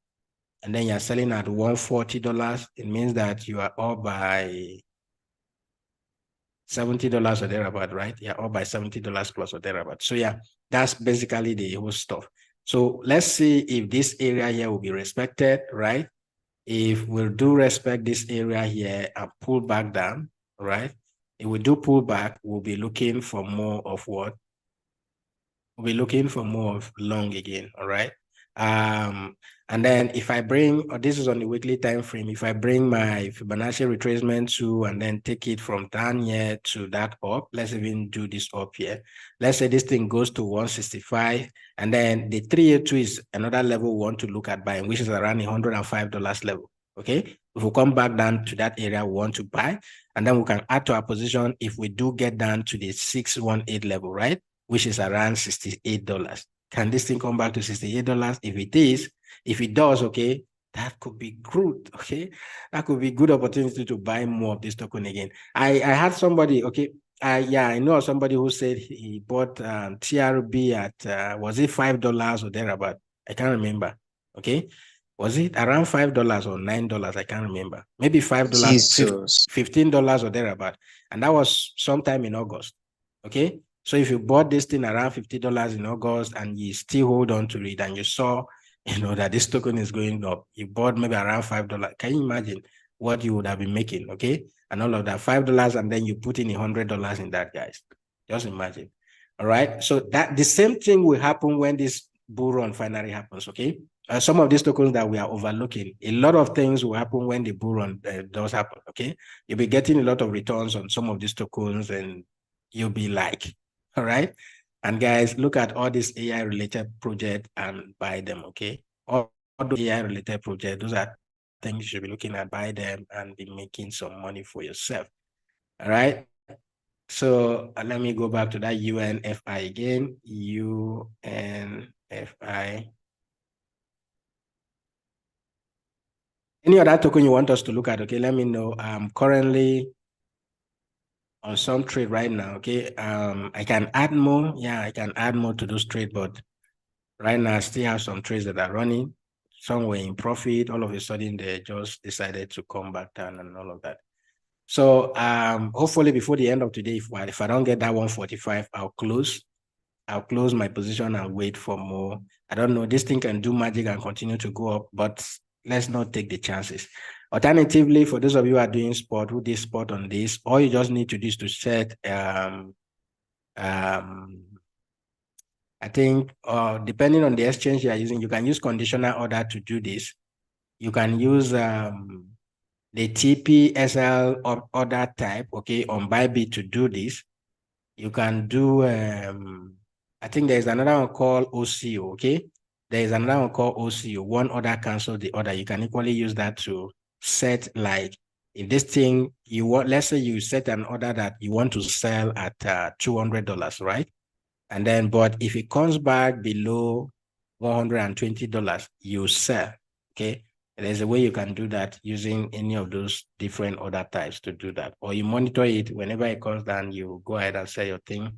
and then you're selling at $140, it means that you are up by $70 or thereabout, right? Yeah, or by $70 plus or thereabout. So yeah, that's basically the whole stuff. So let's see if this area here will be respected, right? If we'll do respect this area here and pull back down, right? If we do pull back, we'll be looking for more of what? We'll be looking for more of long again, all right? And then if I bring, or this is on the weekly time frame, if I bring my Fibonacci retracement to and then take it from down here to that up, let's even do this up here. Let's say this thing goes to 165, and then the 382 is another level we want to look at buying, which is around $105 level. Okay, if we come back down to that area we want to buy, and then we can add to our position if we do get down to the 618 level, right? Which is around $68. Can this thing come back to $68? If it is, if it does, okay, that could be good, okay? That could be good opportunity to buy more of this token again. I had somebody, okay, yeah, I know somebody who said he bought TRB at, was it $5 or thereabout? I can't remember, okay? Was it around $5 or $9? I can't remember. Maybe $5, Jesus. $15 or thereabout. And that was sometime in August, okay? So if you bought this thing around $50 in August and you still hold on to it and you saw, that this token is going up, you bought maybe around $5. Can you imagine what you would have been making? Okay. And all of that $5 and then you put in $100 in that, guys. Just imagine. All right. So that the same thing will happen when this bull run finally happens. Okay. Some of these tokens that we are overlooking, a lot of things will happen when the bull run does happen. Okay. You'll be getting a lot of returns on some of these tokens and you'll be like, all right. And guys, look at all these AI related projects and buy them, okay? All the AI related projects, those are things you should be looking at, buy them and be making some money for yourself. All right. So let me go back to that UNFI again. UNFI. Any other token you want us to look at? Okay, let me know. I'm currently on some trade right now. Okay. I can add more. Yeah, I can add more to those trades, but right now I still have some trades that are running. Some were in profit. All of a sudden, they just decided to come back down and all of that. So hopefully before the end of today, if I don't get that 145, I'll close. I'll close my position and wait for more. I don't know, this thing can do magic and continue to go up, but let's not take the chances. Alternatively, for those of you who are doing spot, who did spot on this, all you just need to do is to set I think depending on the exchange you are using, you can use conditional order to do this. You can use the TPSL order type, okay, on Bybit to do this. You can do, I think there's another one called OCO, okay? There is another one called OCO, one order cancel the order. You can equally use that to set, like, if this thing you want, let's say you set an order that you want to sell at $200, right? And then, but if it comes back below $120, you sell, okay? There's a way you can do that using any of those different order types to do that. Or you monitor it whenever it comes down, you go ahead and sell your thing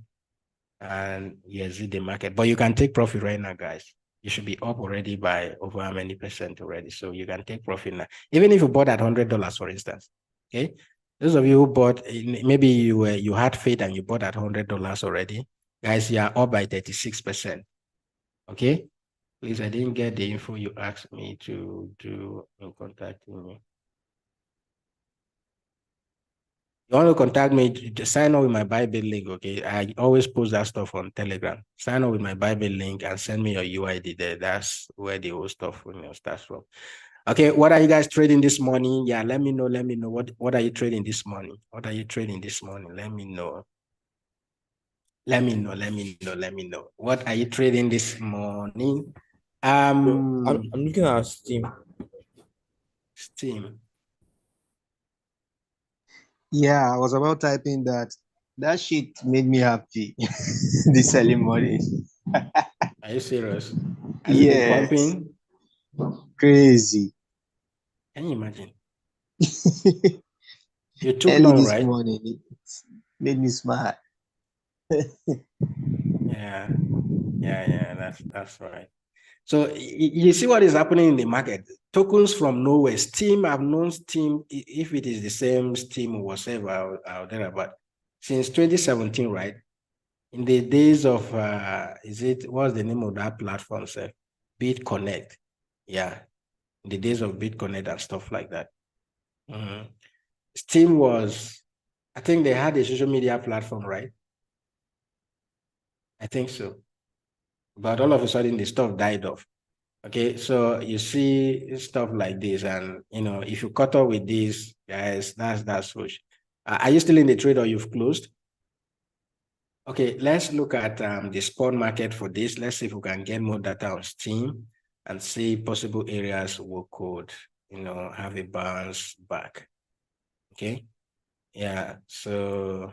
and you exit the market. But you can take profit right now, guys. You should be up already by over how many percent already. So you can take profit now. Even if you bought at $100, for instance, okay? Those of you who bought, maybe you had faith and you bought at $100 already, guys, you are up by 36%, okay? Please, I didn't get the info you asked me to do in contacting me. You want to contact me, just sign up with my bybit link, okay? I always post that stuff on Telegram. Sign up with my bybit link and send me your UID there. That's where the whole stuff starts from. Okay, what are you guys trading this morning? Yeah, let me know. What are you trading this morning? What are you trading this morning? Let me know. Let me know. What are you trading this morning? I'm looking at Steam. Steam. Yeah, I was about typing that. That shit made me happy this early morning. Are you serious? Has it been Yes, pumping? crazy. Can you imagine? You took Early long, this right? morning, it made me smile. Yeah, that's right. So you see what is happening in the market. Tokens from nowhere. Steam, I've known Steam, if it is the same Steam or whatever out there, but since 2017, right? In the days of, what's the name of that platform, sir? BitConnect. Yeah, in the days of BitConnect and stuff like that. Steam was, I think they had a social media platform, right? I think so. But all of a sudden, the stuff died off. Okay, so you see stuff like this, and if you cut off with this, guys, that's swoosh. Are you still in the trade or you've closed? Okay, let's look at the spot market for this. Let's see if we can get more data on Steam and see possible areas we could, have a bounce back. Okay, yeah. So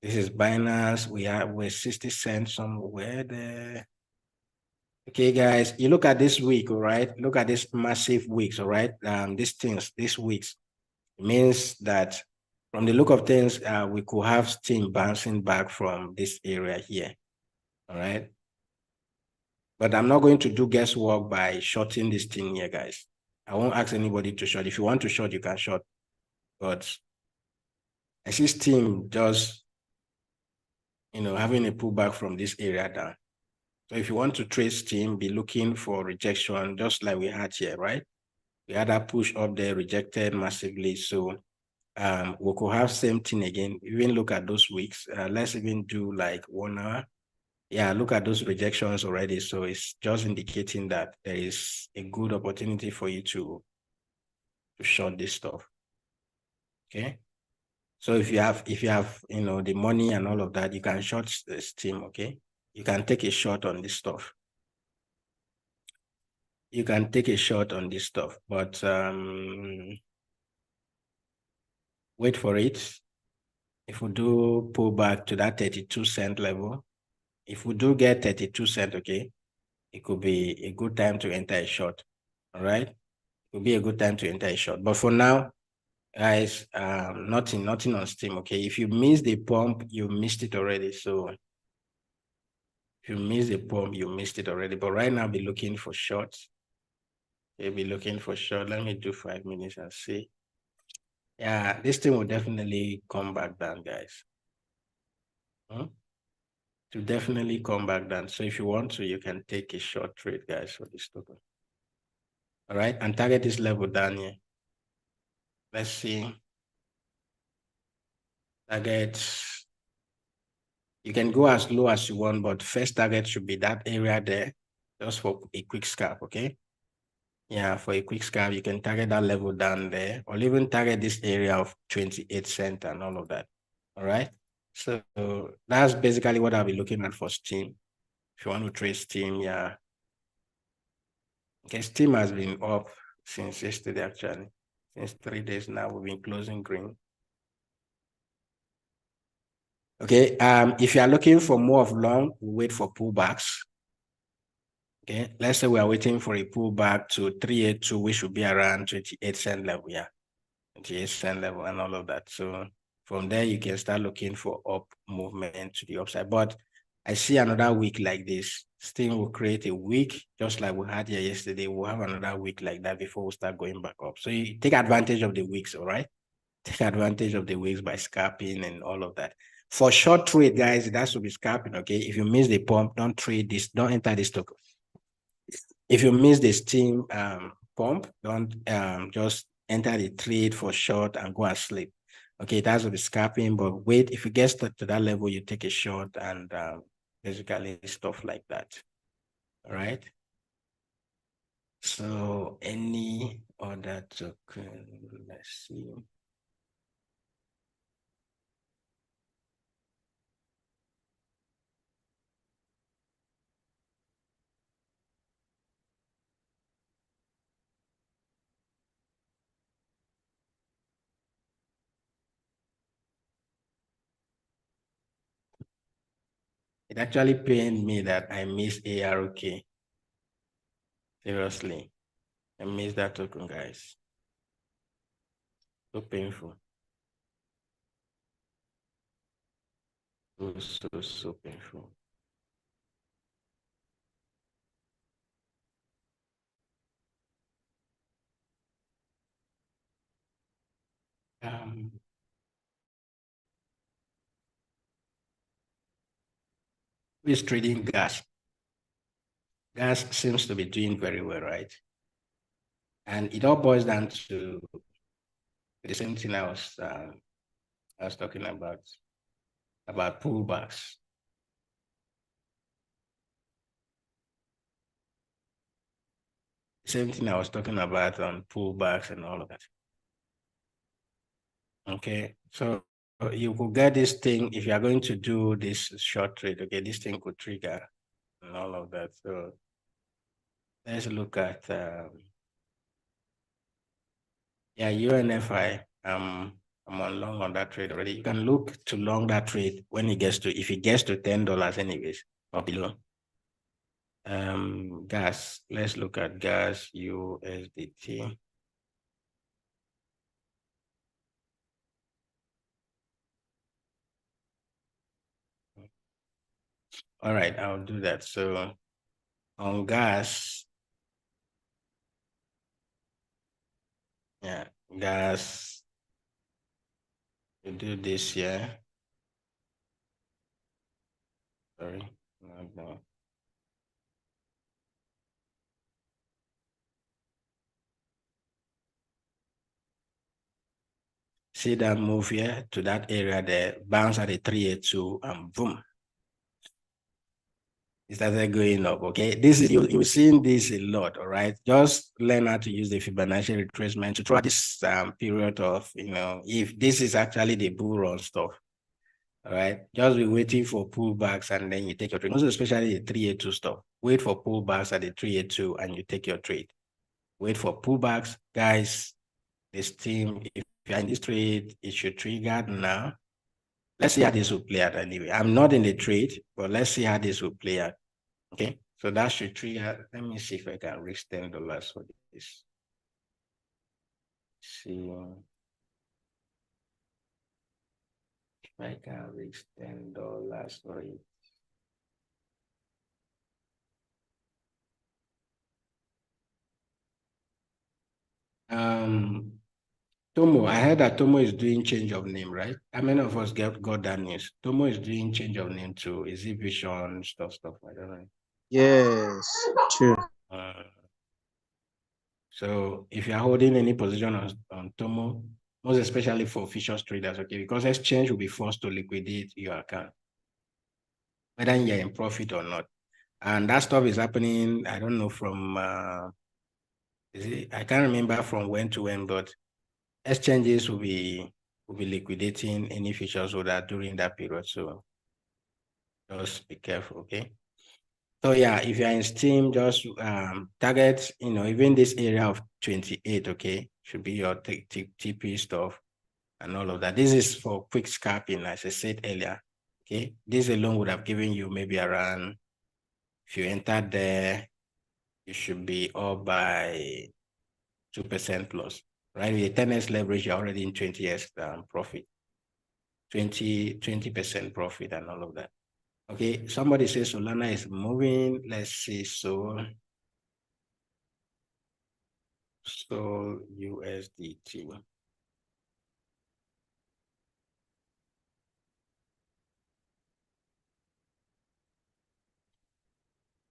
this is Binance. We're 60 cents somewhere there. Okay, guys, you look at this week, all right? Look at this massive weeks, all right? These weeks, it means that from the look of things, we could have Steam bouncing back from this area here, all right? But I'm not going to do guesswork by shorting this thing here, guys. I won't ask anybody to short. If you want to short, you can short. But I see Steam just, having a pullback from this area down. So if you want to trade Steam, be looking for rejection, just like we had here, right? We had a push up there, rejected massively. So we could have same thing again. Even look at those weeks. Let's even do like 1 hour. Yeah, look at those rejections already. So it's just indicating that there is a good opportunity for you to short this stuff. Okay. So if you have the money and all of that, you can short Steam. Okay. You can take a short on this stuff. You can take a short on this stuff, but wait for it. If we do pull back to that 32-cent level, if we do get 32 cents, okay, it could be a good time to enter a short. All right. It would be a good time to enter a short. But for now, guys, nothing on Steam. Okay. If you miss the pump, you missed it already. So if you miss the pump, you missed it already. But right now, be looking for shorts. You'll be looking for short. Let me do 5 minutes and see. Yeah, this thing will definitely come back down, guys. to definitely come back down. So if you want to, you can take a short trade, guys, for this token. All right, and target this level down here. Let's see. Target. You can go as low as you want, but first target should be that area there, just for a quick scalp, okay? Yeah, for a quick scalp, you can target that level down there, or even target this area of 28 cents and all of that. All right. So that's basically what I'll be looking at for Steam. If you want to trade Steam, yeah. Okay, Steam has been up since yesterday, actually. Since 3 days now, we've been closing green. Okay, if you are looking for more of long, we wait for pullbacks. Okay, let's say we are waiting for a pullback to 382, which should be around 28 cent level, yeah. 28 cent level and all of that. So from there, you can start looking for up movement to the upside. But I see another week like this. Steam will create a week, just like we had here yesterday. We'll have another week like that before we start going back up. So you take advantage of the weeks, all right? Take advantage of the weeks by scalping and all of that. For short trade, guys, that should be scalping, okay? If you miss the pump, don't trade this, don't enter this token. If you miss the Steam pump, don't just enter the trade for short and go and sleep. Okay, that's will be scalping, but wait, if you get to that level, you take a short and basically stuff like that. All right. So any other token, let's see. It actually pained me that I missed ARK. Seriously, I missed that token, guys. So painful. So painful. Who is trading gas? Gas seems to be doing very well, right? And it all boils down to the same thing I was talking about pullbacks. Same thing I was talking about on pullbacks and all of that. Okay, so you could get this thing if you are going to do this short trade. Okay, this thing could trigger and all of that. So let's look at yeah, UNFI. I'm on long on that trade already. You can look to long that trade when it gets to, if it gets to $10 anyways or below. Gas. Let's look at gas USDT. All right, I'll do that. So on gas, yeah, gas. You do this here. Sorry, no. See that move here to that area there, bounce at a 382 and boom. It started going up, okay? This is, you've seen this a lot, all right? Just learn how to use the Fibonacci retracement to throughout this period of, if this is actually the bull run stuff, all right? Just be waiting for pullbacks and then you take your trade. Also, especially the 382 stuff. Wait for pullbacks at the 382 and you take your trade. Wait for pullbacks. Guys, this team, if you're in this trade, it should trigger now. Let's see how this will play out anyway. I'm not in the trade, but let's see how this will play out. Okay, so that should trigger. Let me see if I can reach $10 for this. See if I can reach $10 for it. Tomo, I heard that Tomo is doing change of name, right? How many of us got that news? Tomo is doing change of name to exhibition stuff. I don't know. Yes, true. So if you are holding any position on Tomo, most especially for futures traders, okay, because exchange will be forced to liquidate your account, whether you're in profit or not. And that stuff is happening, I don't know from, I can't remember from when to when, but exchanges will be liquidating any futures holder during that period. So just be careful, okay? So yeah, if you're in Steam, just target, even this area of 28, okay, should be your TP stuff and all of that. This is for quick scalping, as I said earlier, okay? This alone would have given you maybe around, if you entered there, you should be up by 2% plus, right? With a 10x leverage, you're already in 20x profit, 20% profit and all of that. Okay, somebody says Solana is moving. Let's see. So USDT.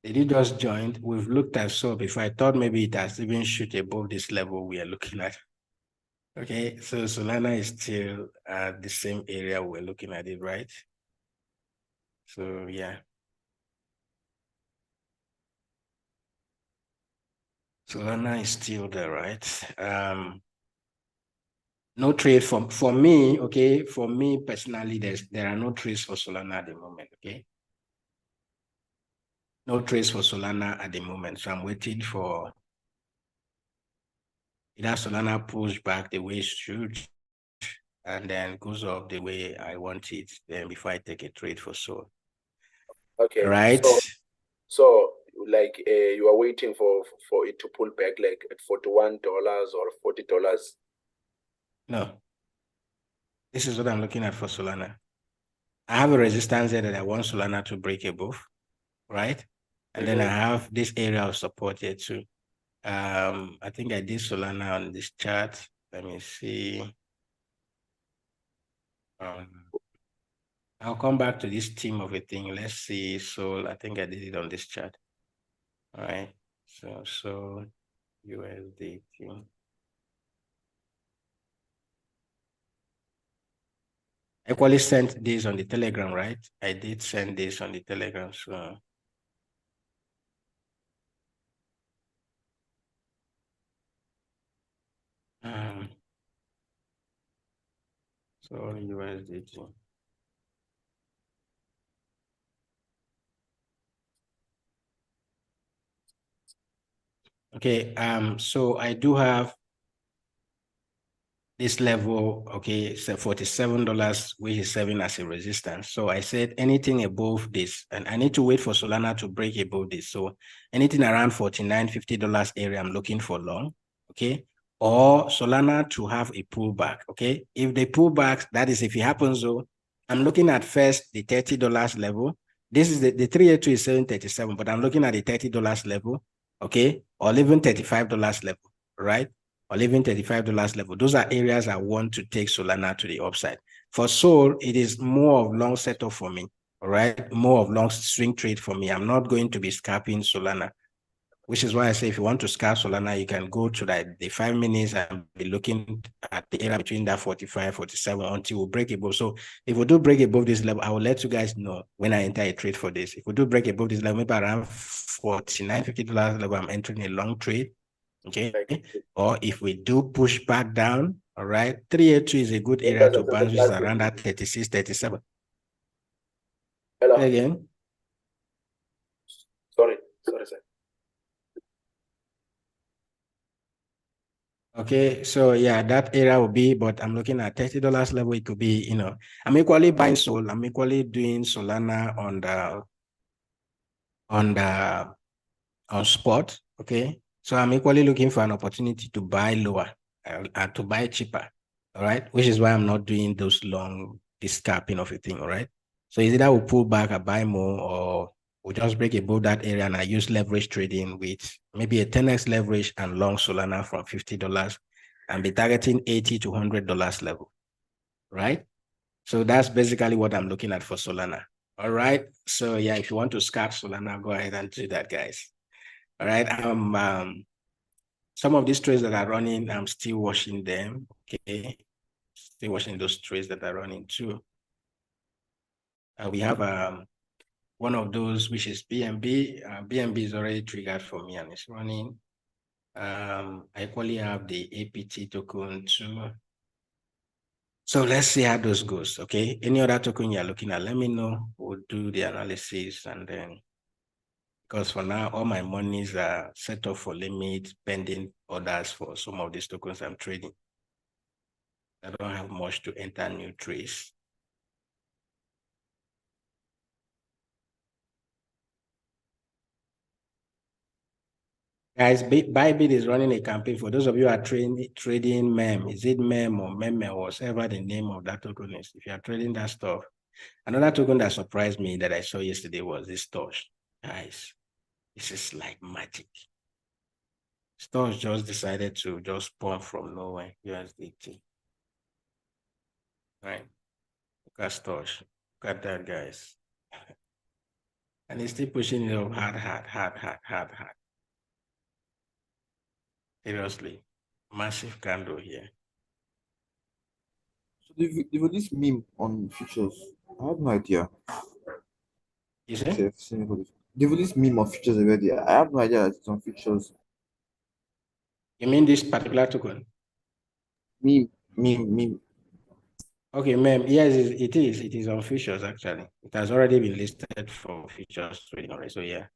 Did you just join? We've looked at SOL before. I thought maybe it has even shoot above this level we are looking at. Okay, so Solana is still at the same area we're looking at it, right? So yeah. Solana is still there, right? No trade for me, okay? For me personally, there are no trades for Solana at the moment, okay? No trades for Solana at the moment. So I'm waiting for either Solana pulls back the way it should and then goes up the way I want it, then before I take a trade for Sol. Okay. Right? So like you are waiting for it to pull back like at $41 or $40. No. This is what I'm looking at for Solana. I have a resistance there that I want Solana to break above, right? And then I have this area of support here too. I think I did Solana on this chart. Let me see. I'll come back to this theme of a thing. Let's see. So I think I did it on this chart. All right. So USDT. I equally sent this on the Telegram, right? I did send this on the Telegram. So USDT. Okay, so I do have this level, okay, so $47, which is serving as a resistance. So I said anything above this, and I need to wait for Solana to break above this. So anything around $49, $50 area, I'm looking for long, okay? Or Solana to have a pullback, okay? If they pull back, that is if it happens though, I'm looking at first the $30 level. This is the 382 is 737, but I'm looking at the $30 level, okay? Or even $35 level, right? Or even $35 level. Those are areas I want to take Solana to the upside. For Sol, it is more of long setup for me, all right? More of long swing trade for me. I'm not going to be scalping Solana, which is why I say if you want to scalp Solana, you can go to the 5 minutes and be looking at the area between that 45, 47 until we break above. So if we do break above this level, I will let you guys know when I enter a trade for this. If we do break above this level, maybe around $49, $50 level, I'm entering a long trade. Okay. Or if we do push back down, all right, 382 is a good area to bounce, which is around that 36, 37. Hello. Say again. Sorry, sir. Okay, so yeah, that area will be, but I'm looking at $30 level. It could be, I'm equally buying Sol. I'm equally doing Solana on spot. Okay, so I'm equally looking for an opportunity to buy lower and to buy cheaper. All right, which is why I'm not doing those long discapping of a thing. All right, so is either we'll pull back, I buy more, or we'll just break above that area and I use leverage trading with maybe a 10x leverage and long Solana from $50. and be targeting $80 to $100 level, right? So that's basically what I'm looking at for Solana. All right. So yeah, if you want to scalp Solana, go ahead and do that, guys. All right. Some of these trades that are running, I'm still watching them. Okay. Still watching those trades that are running too. We have one of those, which is BNB. BNB is already triggered for me and it's running. I equally have the APT token too. So let's see how those goes, okay? Any other token you're looking at, let me know. We'll do the analysis and then, because for now, all my monies are set up for limit, pending orders for some of these tokens I'm trading. I don't have much to enter new trades. Guys, Bybit is running a campaign for those of you who are trading MEM. Is it MEM or MEM or whatever the name of that token is? If you are trading that stuff. Another token that surprised me that I saw yesterday was this Tosh. Guys, this is like magic. Tosh just decided to just pump from nowhere, USDT. Right? Look at Tosh. Look at that, guys. And he's still pushing it up hard. Seriously, massive candle here. So they released meme on futures. I have no idea. You see? They released meme on futures already. I have no idea that it's on futures. You mean this particular token? Meme. Okay, ma'am. Yes, it is. It is on futures actually. It has already been listed for futures trading already. So yeah.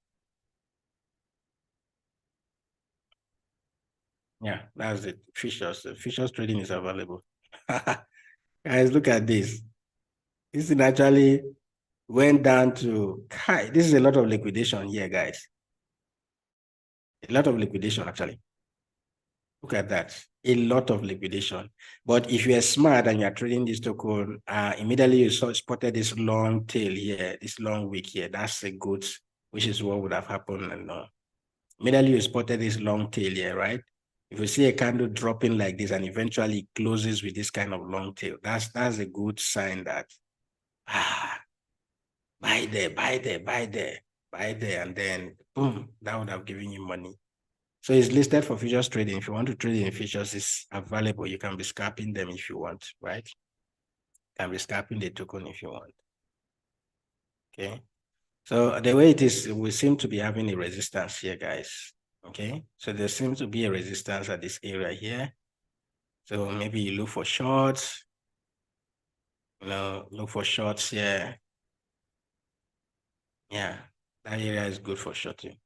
Yeah, that's it. Futures. Futures trading is available. Guys, look at this. This is actually went down to this is a lot of liquidation here, guys. A lot of liquidation actually. Look at that. A lot of liquidation. But if you're smart and you're trading this token, immediately you spotted this long tail here, this long wick here. That's a good, which is what would have happened. And immediately you spotted this long tail here, right? If you see a candle dropping like this and eventually it closes with this kind of long tail, that's a good sign that buy there, and then boom, that would have given you money. So it's listed for futures trading. If you want to trade in futures, it's available. You can be scalping them if you want, right? You can be scalping the token if you want. Okay. So the way it is, we seem to be having a resistance here, guys. Okay. So there seems to be a resistance at this area here. So maybe you look for shorts, look for shorts here. Yeah, that area is good for shorting.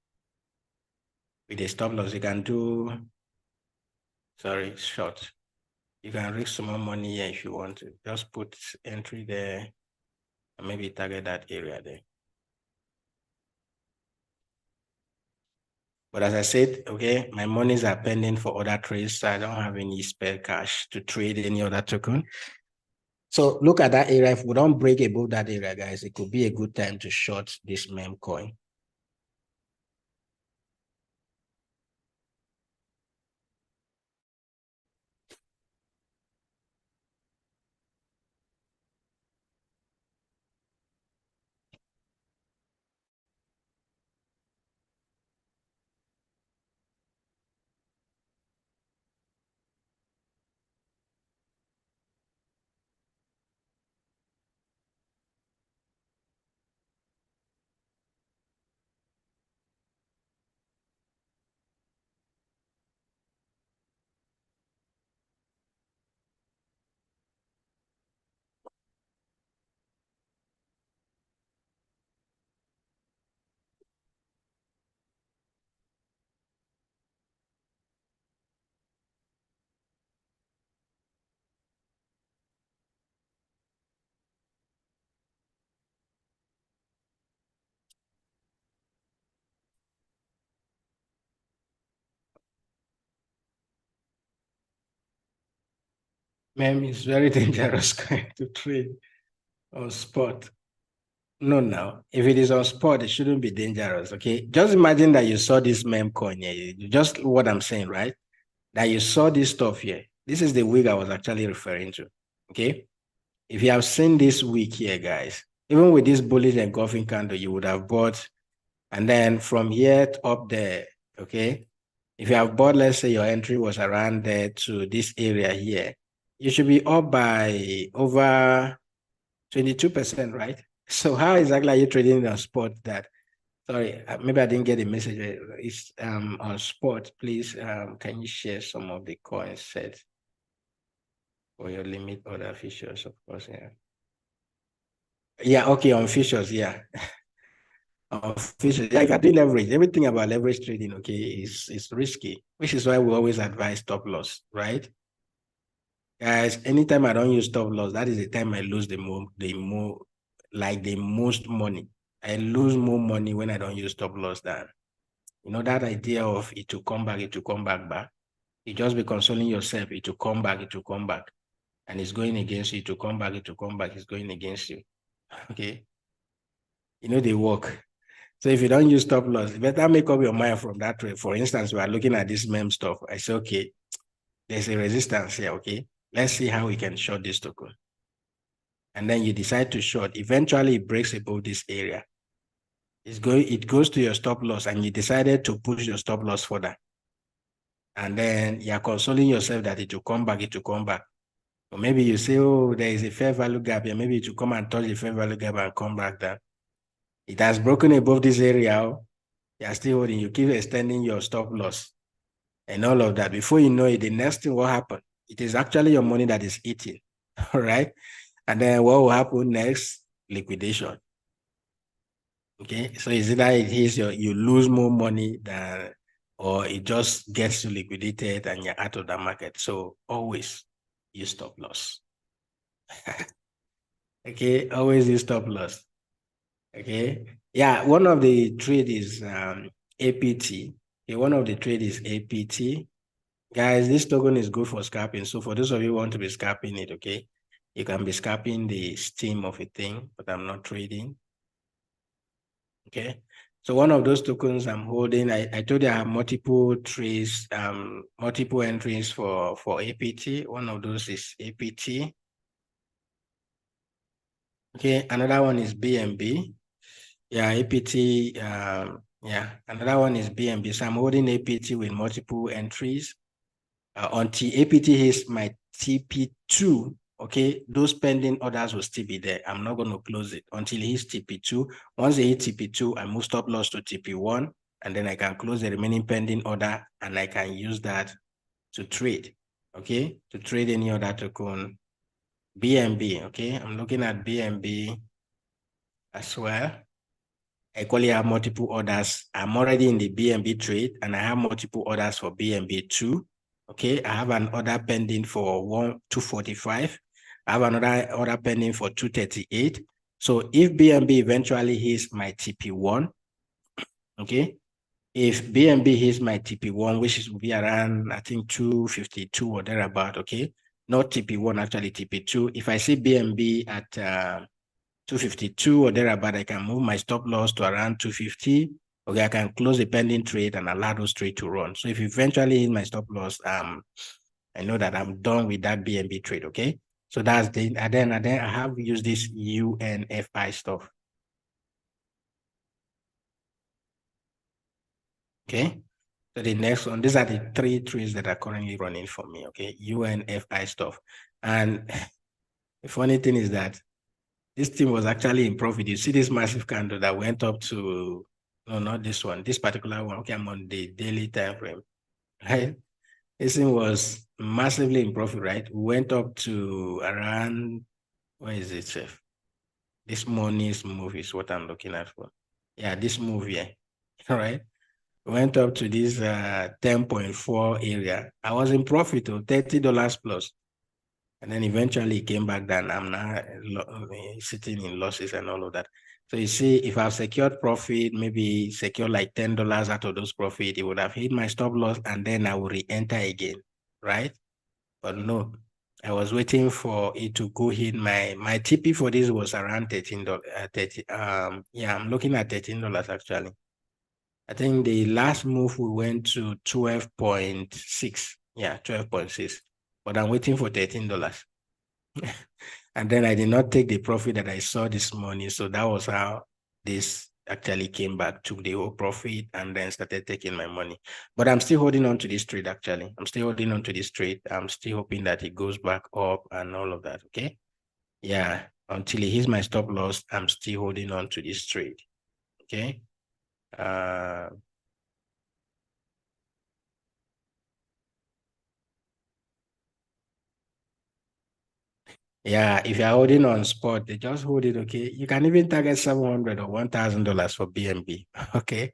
With a stop loss, you can do, short. You can risk some more money here if you want to. Just put entry there and maybe target that area there. But as I said, okay, my monies are pending for other trades, so I don't have any spare cash to trade any other token. So look at that area. If we don't break above that area, guys, it could be a good time to short this meme coin. Meme is very dangerous coin to trade on spot. No, now, if it is on spot, it shouldn't be dangerous, okay? Just imagine that you saw this meme coin here. Just what I'm saying, right? That you saw this stuff here. This is the week I was actually referring to. Okay. If you have seen this week here, guys, even with this bullish engulfing candle, you would have bought, and then from here up there, okay, if you have bought, let's say your entry was around there to this area here, you should be up by over 22%, right? So how exactly are you trading on spot that? Sorry, maybe I didn't get the message. It's on spot. Please, can you share some of the coins set for your limit order features, of course, yeah. Yeah, okay, on features, yeah. On features, yeah, if you're doing leverage, everything about leverage trading, okay, is risky, which is why we always advise stop loss, right? Guys, anytime I don't use stop loss, that is the time I lose the most money. I lose more money when I don't use stop loss than, that idea of it to come back, back. You just be consoling yourself, it will come back, and it's going against you, to come back, it's going against you. Okay. They work. So if you don't use stop loss, you better make up your mind from that trade. For instance, we are looking at this meme stuff. I say, okay, there's a resistance here, okay? Let's see how we can short this token. And then you decide to short. Eventually, it breaks above this area. It goes to your stop loss, and you decided to push your stop loss further. And then you're consoling yourself that it will come back, Or maybe you say, oh, there is a fair value gap here. Maybe it will come and touch the fair value gap and come back down. It has broken above this area. You're still holding. You keep extending your stop loss and all of that. Before you know it, the next thing will happen. It is actually your money that is eating. All right. And then what will happen next? Liquidation. Okay. So is it that it is you lose more money than, or it just gets you liquidated and you're out of the market? So always use stop loss. Okay. Always use stop loss. Okay. Yeah. One of the trade is APT. Okay, one of the trade is APT. Guys, this token is good for scalping. So for those of you who want to be scalping it, okay, you can be scalping the steam of a thing, but I'm not trading. Okay. So one of those tokens I'm holding, I told you I have multiple trades, multiple entries for APT. One of those is APT. Okay, another one is BNB. Yeah, APT, yeah, another one is BNB. So I'm holding APT with multiple entries. Until APT hits my TP2, okay, those pending orders will still be there. I'm not going to close it until it hits TP2. Once it hits TP2, I move stop loss to TP1, and then I can close the remaining pending order, and I can use that to trade, okay, to trade any other token. BNB, okay, I'm looking at BNB as well. I equally have multiple orders. I'm already in the BNB trade, and I have multiple orders for BNB2. Okay, I have an order pending for 245. I have another order pending for 238. So if BNB eventually hits my TP1, okay, if BNB hits my TP1, which will be around, I think, 252 or thereabout, okay, not TP1, actually TP2. If I see BNB at 252 or thereabout, I can move my stop loss to around 250. Okay, I can close the pending trade and allow those trade to run. So if eventually hit my stop loss, I know that I'm done with that BNB trade. Okay, so that's the and then I have used this UNFI stuff. Okay, so the next one, these are the 3 trades that are currently running for me. Okay, UNFI stuff, and the funny thing is that this team was actually in profit. You see this massive candle that went up to, no, not this one, this particular one. Okay, I'm on the daily time frame, right? This thing was massively in profit, right? We went up to around, where is it, Chef? This morning's move is what I'm looking at for. Yeah, this move here, all right? We went up to this 10.4 area. I was in profit of $30 plus. And then eventually it came back down. I'm now sitting in losses and all of that. So you see, if I've secured profit, maybe secure like $10 out of those profit, it would have hit my stop loss and then I will re-enter again, right? But no, I was waiting for it to go hit my TP for this was around $13. Yeah, I'm looking at $13 actually. I think the last move we went to 12.6. Yeah, 12.6. but I'm waiting for $13. And then I did not take the profit that I saw this morning. So that was how this actually came back, took the whole profit and then started taking my money. But I'm still holding on to this trade actually. I'm still holding on to this trade. I'm still hoping that it goes back up and all of that, okay? Yeah, until it hits my stop loss, I'm still holding on to this trade, okay? Yeah, if you're holding on spot, they just hold it, okay? You can even target $700 or $1,000 for BNB, okay?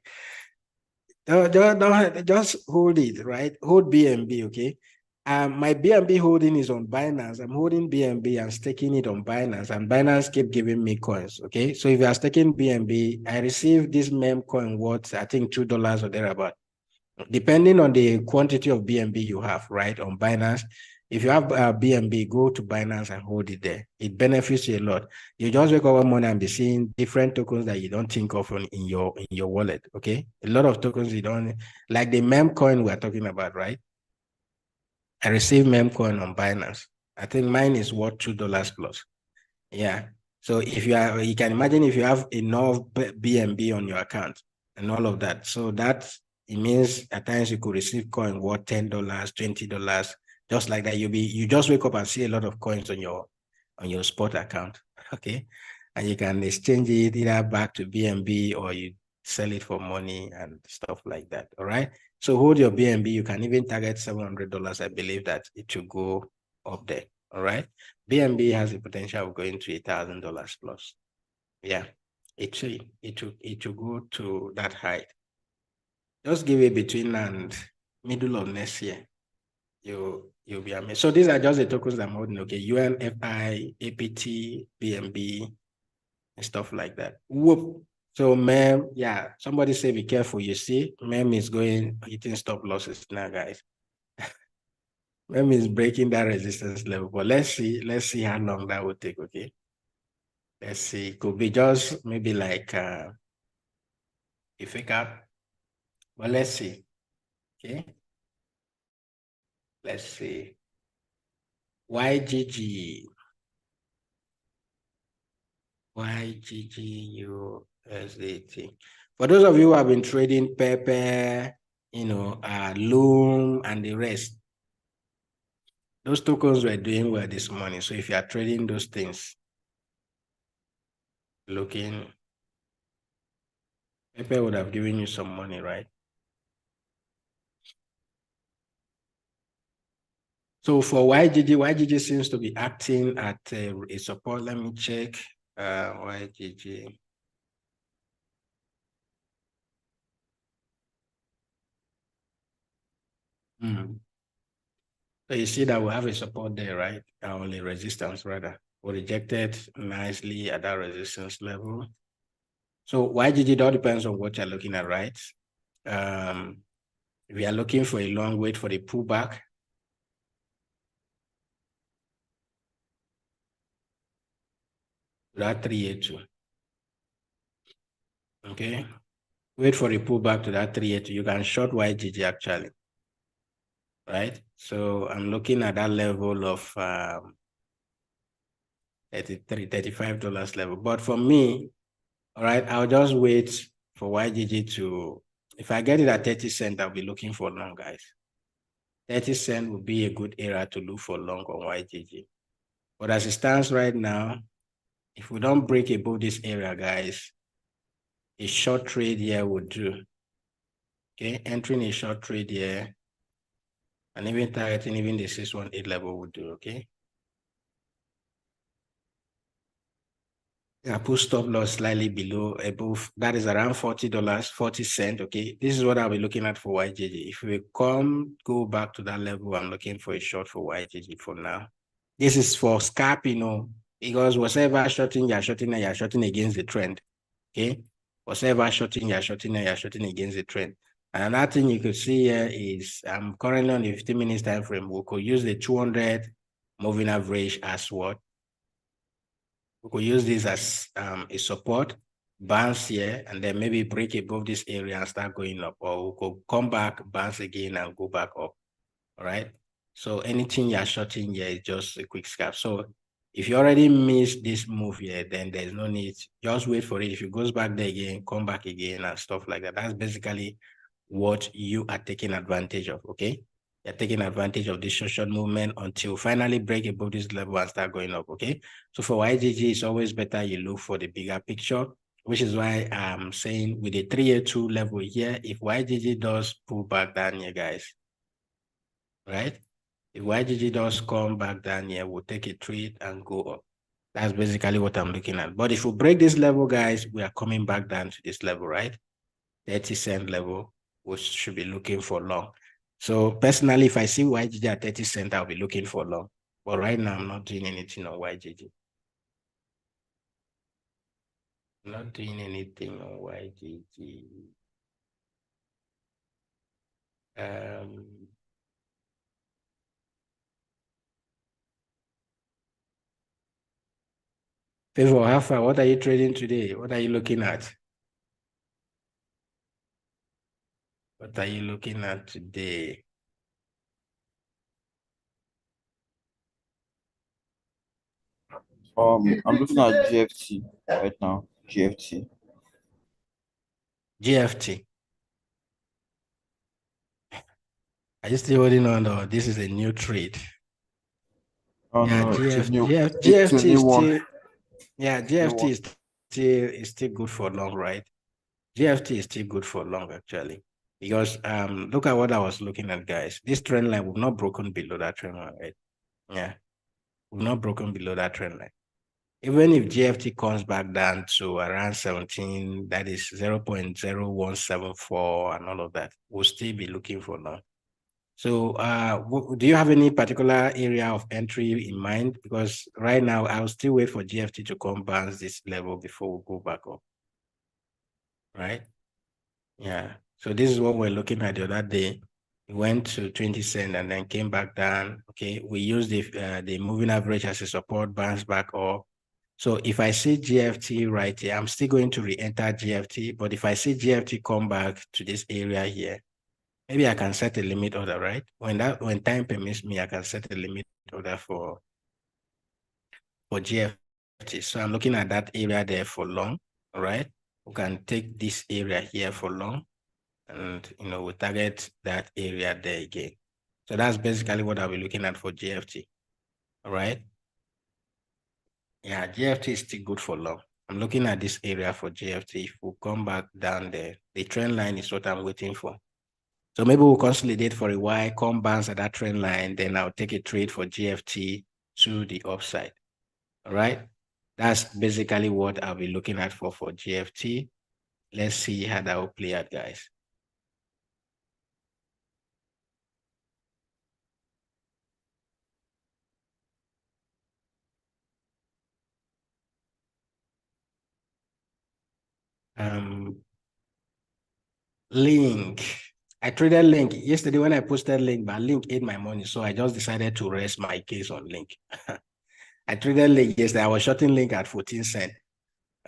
Don't just hold it, right? Hold BNB, okay? My BNB holding is on Binance. I'm holding BNB and staking it on Binance, and Binance keep giving me coins, okay? So if you are staking BNB, I receive this meme coin worth, I think, $2 or thereabout. Depending on the quantity of BNB you have, right, on Binance. If you have BNB, go to Binance and hold it there. It benefits you a lot. You just wake up one morning and be seeing different tokens that you don't think of in your wallet, okay? A lot of tokens you don't, like the meme coin we're talking about, right? I received meme coin on Binance. I think mine is worth $2 plus. Yeah. So if you can imagine if you have enough BNB on your account and all of that. So that it means at times you could receive coin worth $10, $20, just like that. You just wake up and see a lot of coins on your spot account. Okay. And you can exchange it either back to BNB or you sell it for money and stuff like that. All right. So hold your BNB. You can even target $700. I believe that it will go up there. All right. BNB has the potential of going to $1,000 plus. Yeah, it will go to that height. Just give it between and middle of next year. You'll be amazed. So these are just the tokens I'm holding. Okay, UNFI, APT, BNB, and stuff like that. Whoop. So mem, yeah, somebody say be careful. You see, mem is hitting stop losses now, guys. Mem is breaking that resistance level. But let's see how long that will take. Okay. Let's see, it could be just maybe like a fake up, but let's see. Okay, let's see. YGG, YGGUSDT. For those of you who have been trading Pepe, Loom, and the rest, those tokens were doing well this morning. So if you are trading those things, Pepe would have given you some money, right? So for YGG seems to be acting at a support. Let me check YGG. So you see that we have a support there, right? Only resistance rather. We rejected nicely at that resistance level. So YGG, it all depends on what you're looking at, right? We are looking for a long wait for the pullback. That 382. Okay. Wait for the pullback to that 382. You can short YGG actually. Right? So I'm looking at that level of $35 level. But for me, all right, I'll just wait for YGG to, if I get it at 30 cents, I'll be looking for long, guys. 30 cents would be a good area to look for long on YGG. But as it stands right now, if we don't break above this area, guys, a short trade here would do. Okay, entering a short trade here and even targeting even the 618 level would do, okay? I put stop loss slightly below, above, that is around $40, 40 cents, okay? This is what I'll be looking at for YGG. If we go back to that level, I'm looking for a short for YGG for now. This is for scalp, because whatever shorting, you're shorting against the trend, okay? Whatever shorting, you're shorting against the trend. And another thing you could see here is I'm currently on the 15 minutes time frame. We could use the 200 moving average as what? We could use this as a support, bounce here, and then maybe break above this area and start going up. Or we could come back, bounce again, and go back up. All right. So anything you're shorting here is just a quick scalp. So if you already missed this move here, then there's no need. Just wait for it. If it goes back there again, come back again and stuff like that. That's basically what you are taking advantage of, okay? You're taking advantage of this short movement until finally break above this level and start going up, okay? So for YGG, it's always better you look for the bigger picture, which is why I'm saying with the 382 level here, if YGG does pull back down here, guys, right? If YGG does come back down here, we'll take a trade and go up. That's basically what I'm looking at. But if we break this level, guys, we are coming back down to this level, right? 30-cent level, we should be looking for long. So personally, if I see YGG at 30 cents, I'll be looking for long. But right now, I'm not doing anything on YGG. I'm not doing anything on YGG. Favor, how far? What are you trading today? What are you looking at? What are you looking at today? I'm looking at GFT right now. GFT. GFT. Are you still holding on, or this is a new trade? Oh Yeah, no, it's a new, GFT it's a new is one. still, yeah, GFT is still good for long, right? GFT is still good for long, actually, because look at what I was looking at, guys. This trend line, we've not broken below that trend line, right? Yeah, we've not broken below that trend line. Even if GFT comes back down to around 17, that is 0.0174 and all of that, we'll still be looking for long. So do you have any particular area of entry in mind? Because right now, I'll still wait for GFT to come bounce this level before we go back up, right? Yeah. So this is what we're looking at the other day. It went to 20 cents and then came back down. Okay, we use the moving average as a support, bounce back up. So if I see GFT right here, I'm still going to re-enter GFT. But if I see GFT come back to this area here, maybe I can set a limit order, right? When time permits me, I can set a limit order for GFT. So I'm looking at that area there for long, all right? We can take this area here for long, and we target that area there again. So that's basically what I'll be looking at for GFT. All right. Yeah, GFT is still good for long. I'm looking at this area for GFT. If we'll come back down there, the trend line is what I'm waiting for. So maybe we'll consolidate for a while, come bounce at that trend line, then I'll take a trade for GFT to the upside. All right. That's basically what I'll be looking at for GFT. Let's see how that will play out, guys. Link. I traded Link yesterday when I posted Link, but Link ate my money, so I just decided to rest my case on Link. I traded Link yesterday. I was shorting Link at 14 cents.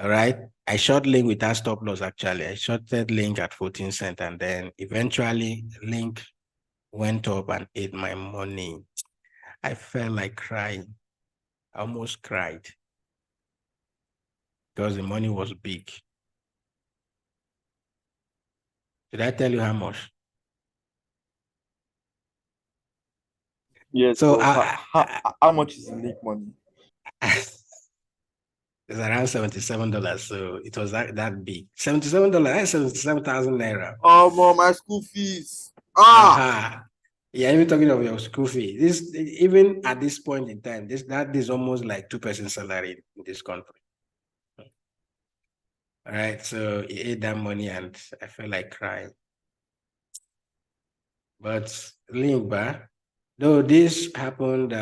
All right. I short Link without stop loss, actually. I shorted Link at 14 cents, and then eventually Link went up and ate my money. I felt like crying. I almost cried because the money was big. Did I tell you how much? Yes. So how much is the link money? It's around $77. So it was that big. $77, that's 77,000 naira. Oh, mom, my school fees. Ah. Yeah, even talking of your school fee. Even at this point in time, that is almost like 2% salary in this country. All right. So he ate that money and I felt like crying. But Link, though this happened,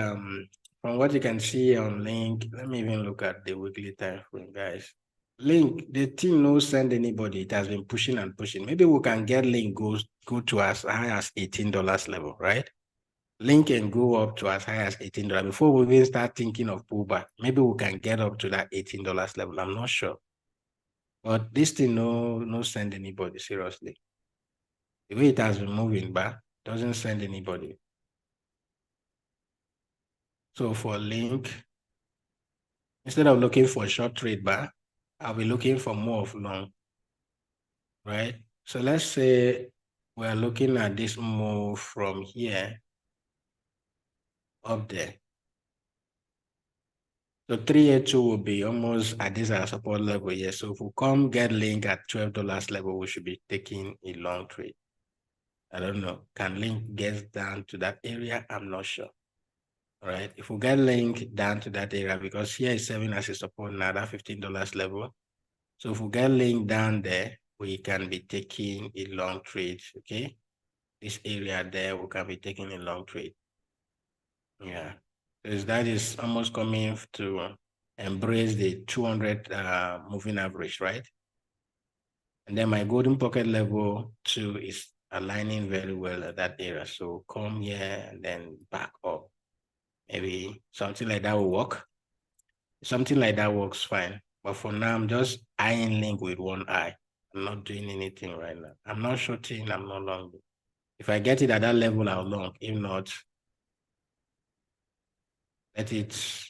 from what you can see on Link, let me even look at the weekly time frame, guys. Link, the team no send anybody. It has been pushing and pushing. Maybe we can get Link go to as high as $18 level, right? Link can go up to as high as $18 before we even start thinking of pullback. Maybe we can get up to that $18 level. I'm not sure. But this thing no send anybody, seriously. The way it has been moving back doesn't send anybody. So for link, instead of looking for a short trade bar, I'll be looking for more of long, right? So let's say we're looking at this move from here up there. So 382 will be almost at this our support level here. So if we come get link at $12 level, we should be taking a long trade. I don't know. Can link get down to that area? I'm not sure. All right. If we get link down to that area, because here is serving as a support now, that $15 level. So if we get link down there, we can be taking a long trade. Okay. This area there, we can be taking a long trade. Yeah. Because that is almost coming to embrace the 200 moving average, right? And then my golden pocket level 2 is aligning very well at that area. So come here and then back up. Maybe something like that will work. Something like that works fine. But for now, I'm just eyeing link with one eye. I'm not doing anything right now. I'm not shorting, I'm not long. If I get it at that level, I'll long. If not, let it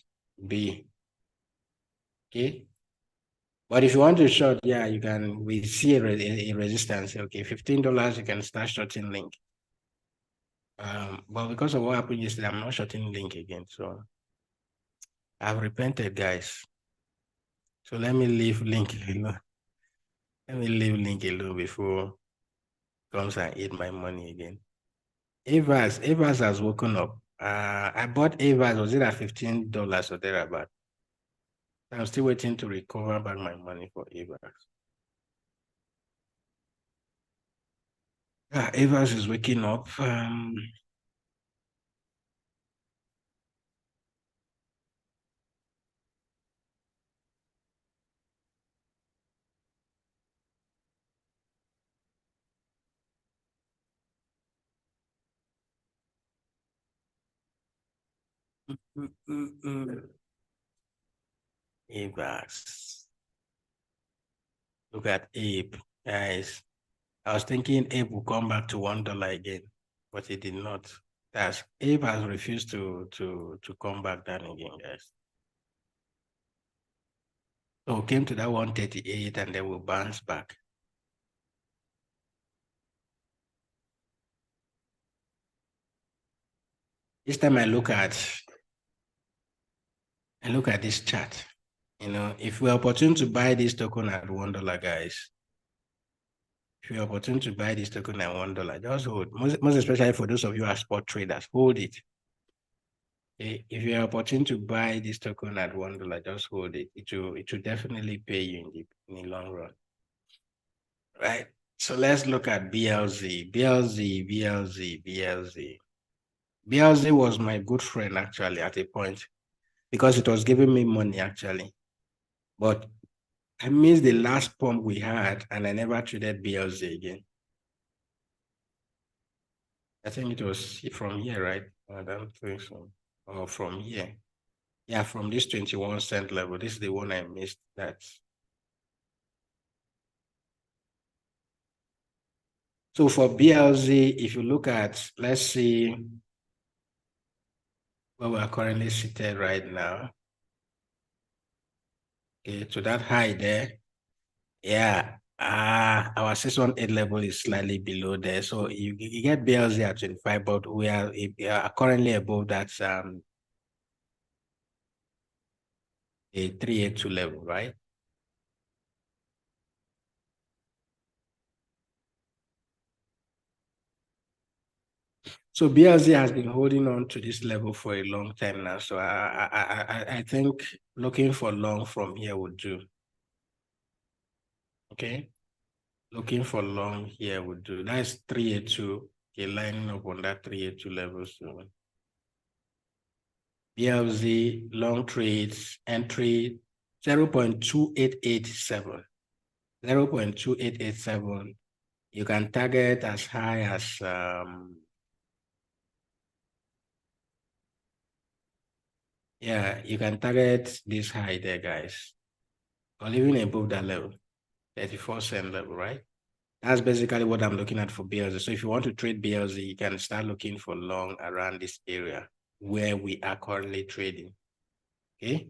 be. Okay. But if you want to short, yeah, you can, we see a resistance. Okay, $15, you can start shorting link. But because of what happened yesterday, I'm not shorting link again. So I've repented, guys. So let me leave link alone. Let me leave link alone before it comes and eat my money again. Avas has woken up. I bought Avas, was it at $15 or thereabout? I'm still waiting to recover back my money for Avas. Avas is waking up. Avas. Look at Ape, guys. I was thinking Ape will come back to $1 again, but it did not. That's Ape has refused to come back down again, guys. So we came to that 138 and then we'll bounce back. This time I look at this chart. You know, if we're opportune to buy this token at $1, guys, if you're opportune to buy this token at $1, just hold. Most especially for those of you who are spot traders, hold it. Okay? If you're opportune to buy this token at $1, just hold it. It will definitely pay you in the long run. Right? So let's look at BLZ. BLZ was my good friend actually at a point because it was giving me money actually. But I missed the last pump we had and I never traded BLZ again. I think it was from here, right? I don't think so. Or from here. Yeah, from this 21-cent level. This is the one I missed. So for BLZ, if you look at, let's see where we are currently seated right now. Okay, to that high there. Yeah, our 618 level is slightly below there. So you get BLZ at 25, but we are currently above that a 382 level, right? So BLZ has been holding on to this level for a long time now. So I think looking for long from here would do. Okay. Looking for long here would do. That's 382. Okay, lining up on that 382 level. So BLZ long trades entry 0.2887. 0.2887. You can target as high as yeah, you can target this high there, guys. Or even above that level, 34-cent level, right? That's basically what I'm looking at for BLZ. So if you want to trade BLZ, you can start looking for long around this area. where we are currently trading. Okay.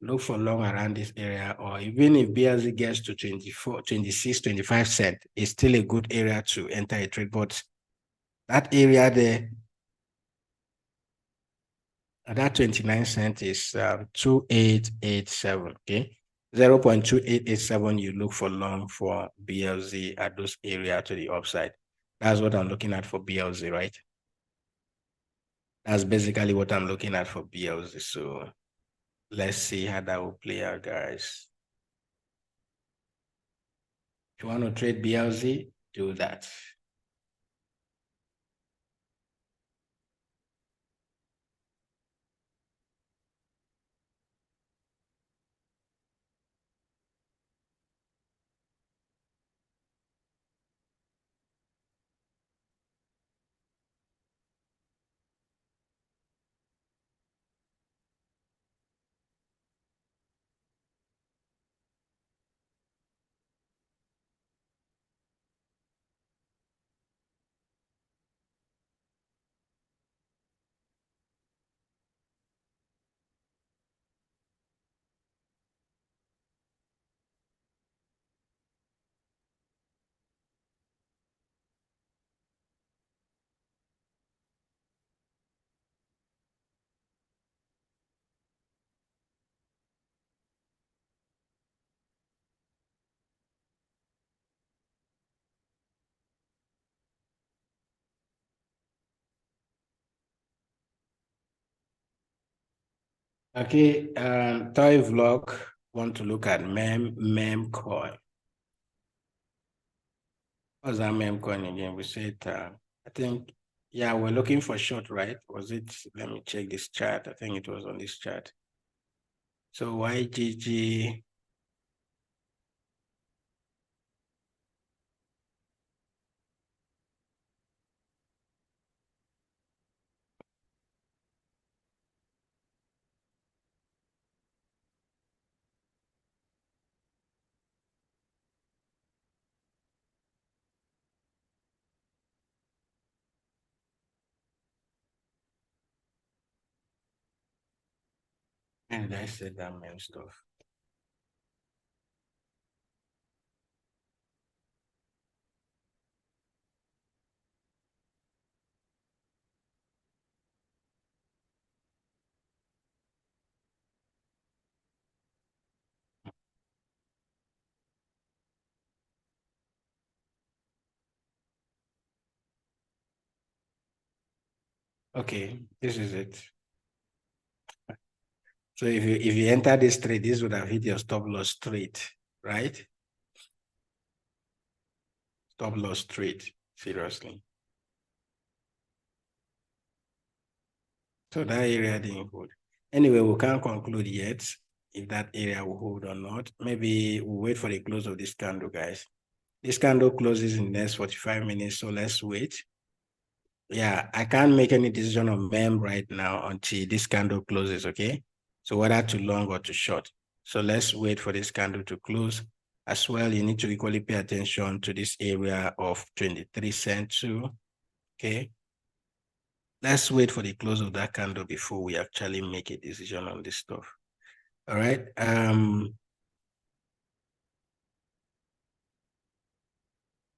Look for long around this area, or even if BLZ gets to 24, 26, 25 cents, it's still a good area to enter a trade. But that area there, that 29 cents is 2887. Okay. 0.2887, you look for long for BLZ at those area to the upside. That's what I'm looking at for BLZ, right? That's basically what I'm looking at for BLZ. So let's see how that will play out, guys. If you want to trade BLZ, do that. Okay, toy vlog, want to look at meme coin. What's that meme coin again? We said, I think, yeah, we're looking for short, right? Was it, let me check this chart. I think it was on this chart. So YGG, and I said that meme stuff. Okay, this is it. So if you enter this trade, this would have hit your stop loss straight, right? Stop loss straight, seriously. So that area didn't hold. Anyway, we can't conclude yet if that area will hold or not. Maybe we'll wait for the close of this candle, guys. This candle closes in the next 45 minutes, so let's wait. Yeah, I can't make any decision on MEM right now until this candle closes, okay? So whether to long or to short. So let's wait for this candle to close. As well, you need to equally pay attention to this area of 23 cents too, okay? Let's wait for the close of that candle before we actually make a decision on this stuff. All right.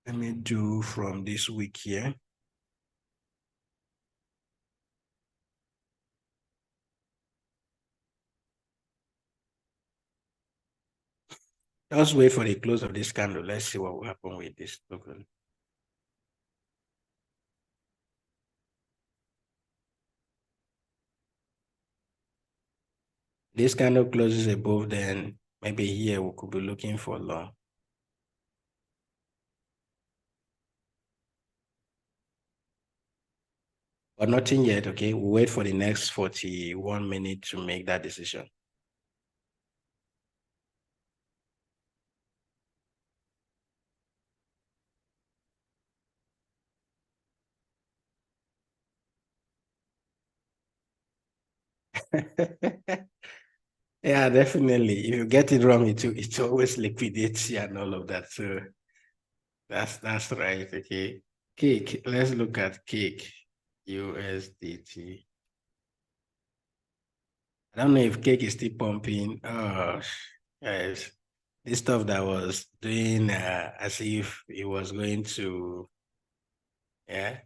Let me do from this week here. Just wait for the close of this candle. Let's see what will happen with this token. This candle closes above, then maybe here we could be looking for long. But nothing yet, okay? We'll wait for the next 41 minutes to make that decision. Yeah, definitely. If you get it wrong, it's always liquidity and all of that. So that's right. Okay. Cake. Let's look at cake. USDT. I don't know if cake is still pumping. Oh, guys, this stuff that was doing as if it was going to, yeah.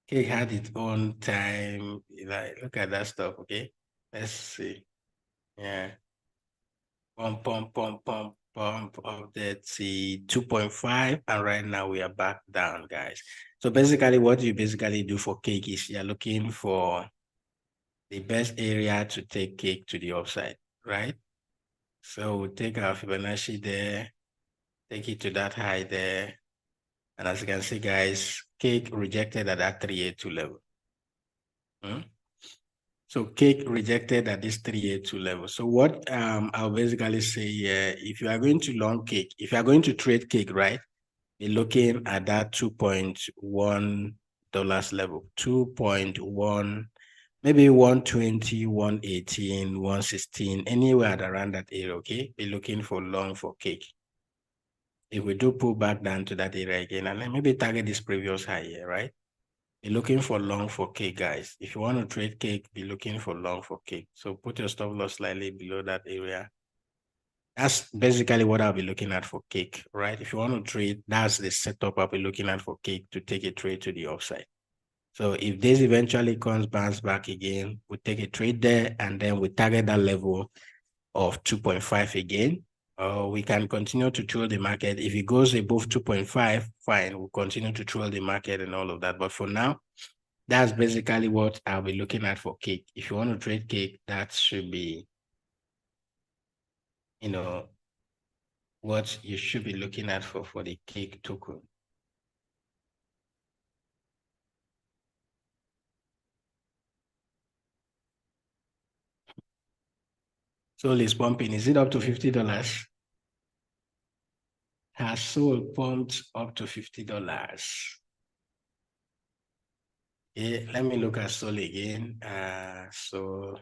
Cake had its own time. Like, look at that stuff, okay? Let's see. Yeah. Pump, pump, pump, pump, pump of that see 2.5. And right now we are back down, guys. So basically what you basically do for cake is you're looking for the best area to take cake to the upside, right? So we'll take our Fibonacci there, take it to that high there. And as you can see, guys, cake rejected at that 382 level. So cake rejected at this 382 level. So what I'll basically say, if you are going to long cake, if you are going to trade cake, right, be looking at that $2.1 level, 2.1, maybe 120, 118, 116, anywhere around that area, okay? Be looking for long for cake. If we do pull back down to that area again, and then maybe target this previous high here, right? Be looking for long for cake, guys. If you want to trade cake, be looking for long for cake. So put your stop loss slightly below that area. That's basically what I'll be looking at for cake, right? If you want to trade, that's the setup I'll be looking at for cake to take a trade to the upside. So if this eventually bounce back again, we take a trade there and then we target that level of 2.5 again. We can continue to trail the market. If it goes above 2.5, fine, we'll continue to trail the market and all of that. But for now, that's basically what I'll be looking at for cake. If you want to trade cake, that should be, you know, what you should be looking at for the cake token. Soul is pumping. Is it up to $50? Has Soul pumped up to $50? Yeah, let me look at Soul again. Soul.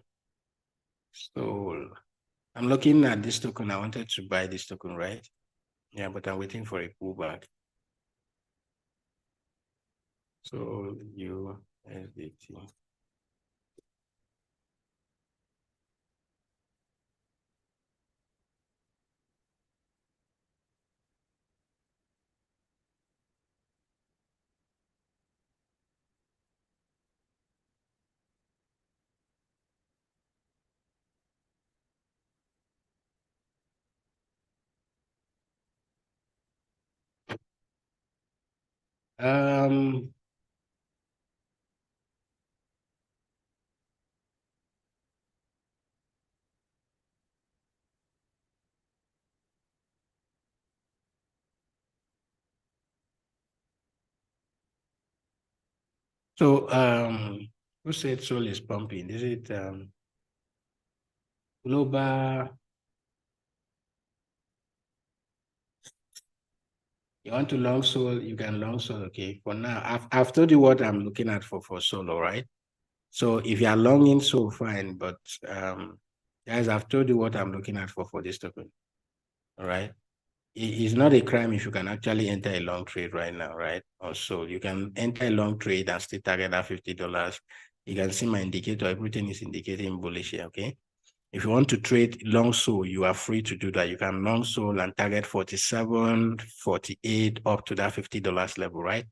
I'm looking at this token. I wanted to buy this token, right? Yeah, but I'm waiting for a pullback. So USDT. So who said Soul is pumping? Is it global? You want to long Soul, you can long Soul, okay? For now, I've told you what I'm looking at for Soul, all right? So if you are longing Soul, fine, but guys, I've told you what I'm looking at for this token, all right? It's not a crime if you can actually enter a long trade right now, right? Also, you can enter a long trade and still target that $50. You can see my indicator, everything is indicating bullish here, okay? If you want to trade long Soul, you are free to do that. You can long Soul and target 47, 48 up to that $50 level, right?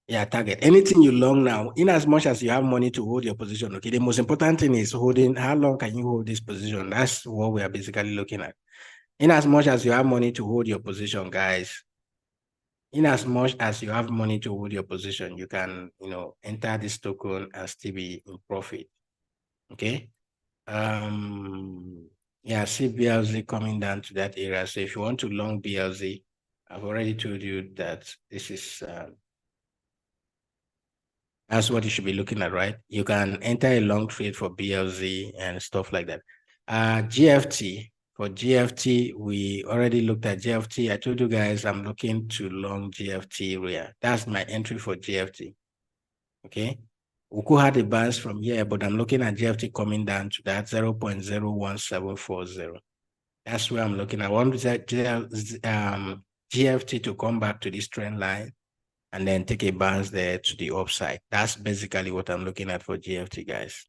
Yeah, target anything you long now, in as much as you have money to hold your position. Okay, the most important thing is holding. How long can you hold this position? That's what we are basically looking at. In as much as you have money to hold your position, guys, in as much as you have money to hold your position, you can, enter this token and still be in profit. Okay. Yeah, see BLZ coming down to that area. So if you want to long BLZ, I've already told you that this is that's what you should be looking at, right? You can enter a long trade for BLZ and stuff like that. GFT, for GFT, we already looked at GFT. I told you guys I'm looking to long GFT area. That's my entry for GFT. Okay. We could have a bounce from here, but I'm looking at GFT coming down to that 0.01740. That's where I'm looking. I want GFT to come back to this trend line and then take a bounce there to the upside. That's basically what I'm looking at for GFT, guys.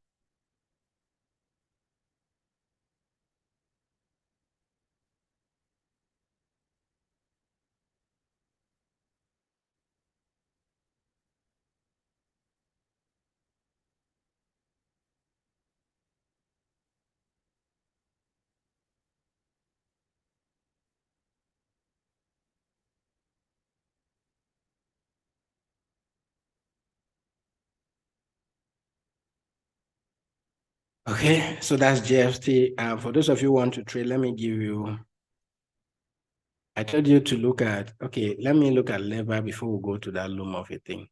Okay, so that's GFT. For those of you who want to trade, let me give you, I told you to look at, okay, let me look at lever before we go to that loom of a thing.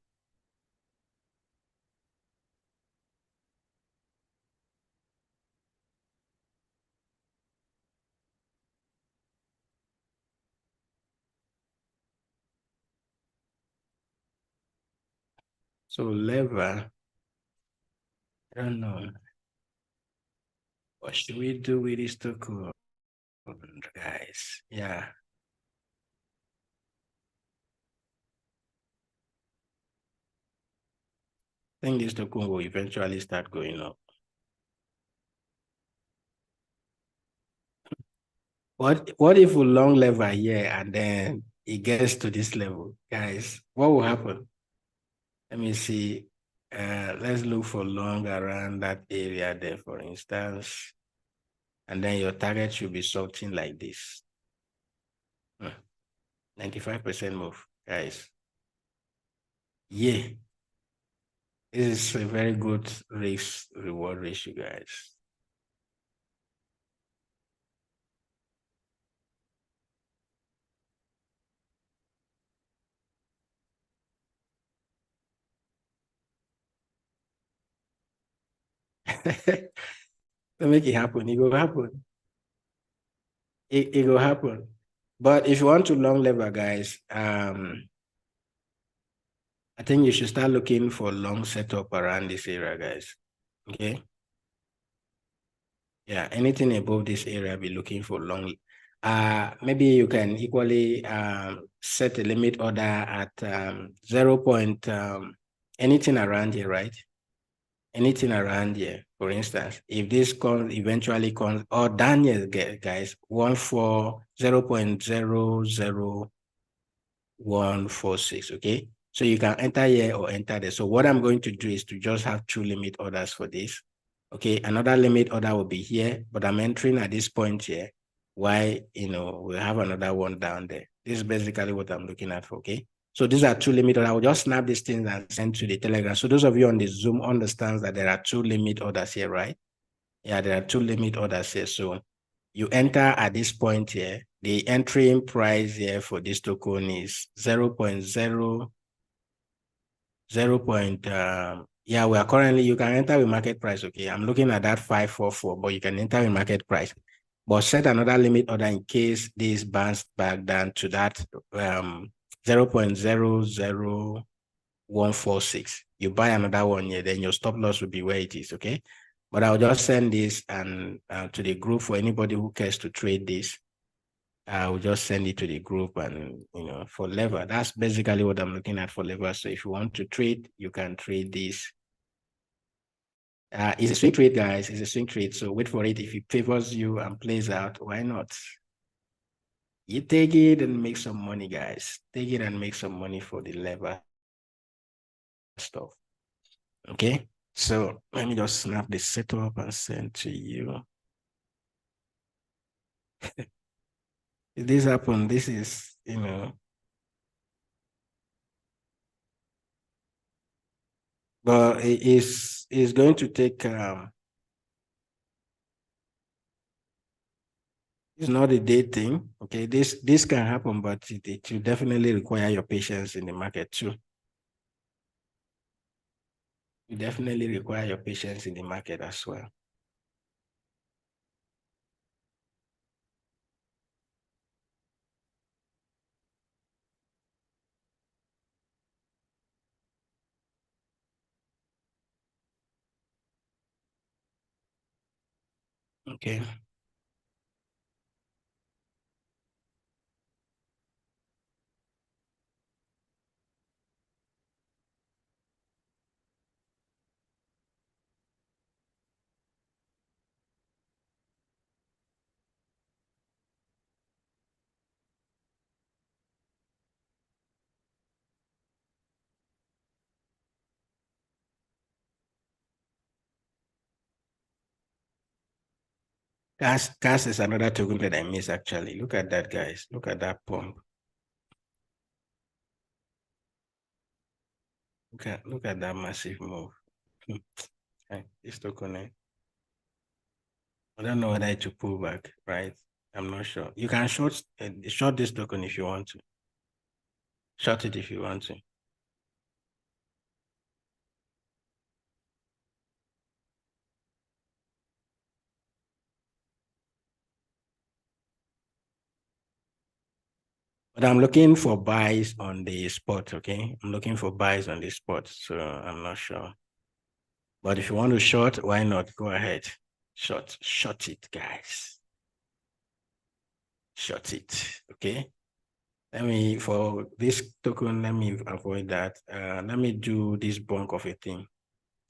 So lever, I don't know. What should we do with this token, guys? Yeah. I think this token will eventually start going up. What if we long lever here and then it gets to this level, guys? What will happen? Let me see. Let's look for long around that area there, for instance. And then your target should be something like this. 95% move, guys. Yeah. This is a very good risk reward ratio, guys. To make it happen, it will happen. It will happen. But if you want to long lever, guys, I think you should start looking for long setup around this area, guys. Okay. Yeah, anything above this area, be looking for long. Maybe you can equally set a limit order at 0. Anything around here, right? Anything around here, for instance, if this comes eventually comes, or down here, guys, 0.00146, okay? So you can enter here or enter there. So what I'm going to do is to just have 2 limit orders for this. Okay, another limit order will be here, but I'm entering at this point here. Why, we'll have another one down there. This is basically what I'm looking at for, okay? So these are 2 limit orders. I will just snap these things and send to the Telegram. So those of you on the Zoom understands that there are 2 limit orders here, right? Yeah, there are 2 limit orders here. So you enter at this point here. The entering price here for this token is 0.0. Yeah, we are currently, you can enter with market price. Okay, I'm looking at that 544, but you can enter with market price. But set another limit order in case this bounced back down to that 0.00146. You buy another one here, then your stop loss will be where it is. Okay, but I'll just send this and to the group for anybody who cares to trade this. I will just send it to the group and, for lever, that's basically what I'm looking at for lever. So if you want to trade, you can trade this. It's a swing trade, guys. It's a swing trade. So wait for it. If it favors you and plays out, why not? You take it and make some money, guys. Take it and make some money for the lever stuff. Okay. So let me just snap the setup and send to you. If this happen, this is, but it's going to take it's not a day thing. Okay, this can happen, but it will definitely require your patience in the market too. You definitely require your patience in the market as well. Okay. Gas is another token that I miss actually. Look at that, guys. Look at that pump. Look at that massive move. This token. I don't know whether to pull back, right? I'm not sure. You can short this token if you want to. Short it if you want to. But I'm looking for buys on the spot, okay? I'm looking for buys on the spot, so I'm not sure. But if you want to short, why not? Go ahead. Short it, guys. Short it, okay? For this token, let me avoid that. Let me do this bunk of a thing.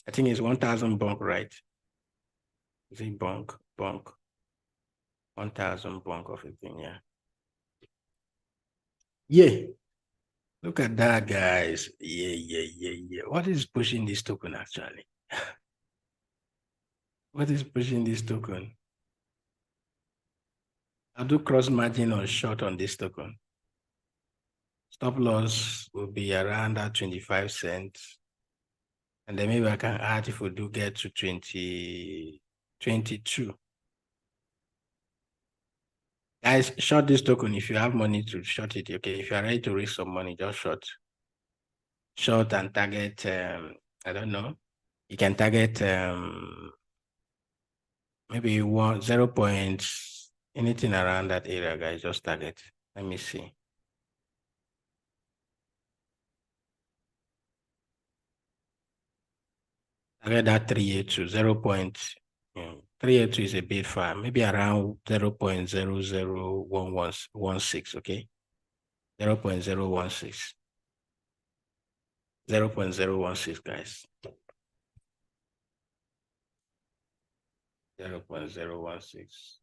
I think it's 1,000 bunk, right? Is it bunk? 1,000 bunk of a thing, yeah. Yeah, look at that, guys. Yeah. What is pushing this token actually? What is pushing this token? I'll do cross margin or short on this token. Stop loss will be around that 25 cents. And then maybe I can add if we do get to 22. Guys, short this token if you have money to short it. Okay, if you are ready to raise some money, just short. Short and target, I don't know. You can target maybe 0 points, anything around that area, guys, just target. Let me see. Target that 382, 0 382 is a bit far, maybe around 0.0016, okay? 0.016. 0.016, guys. 0.016.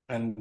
And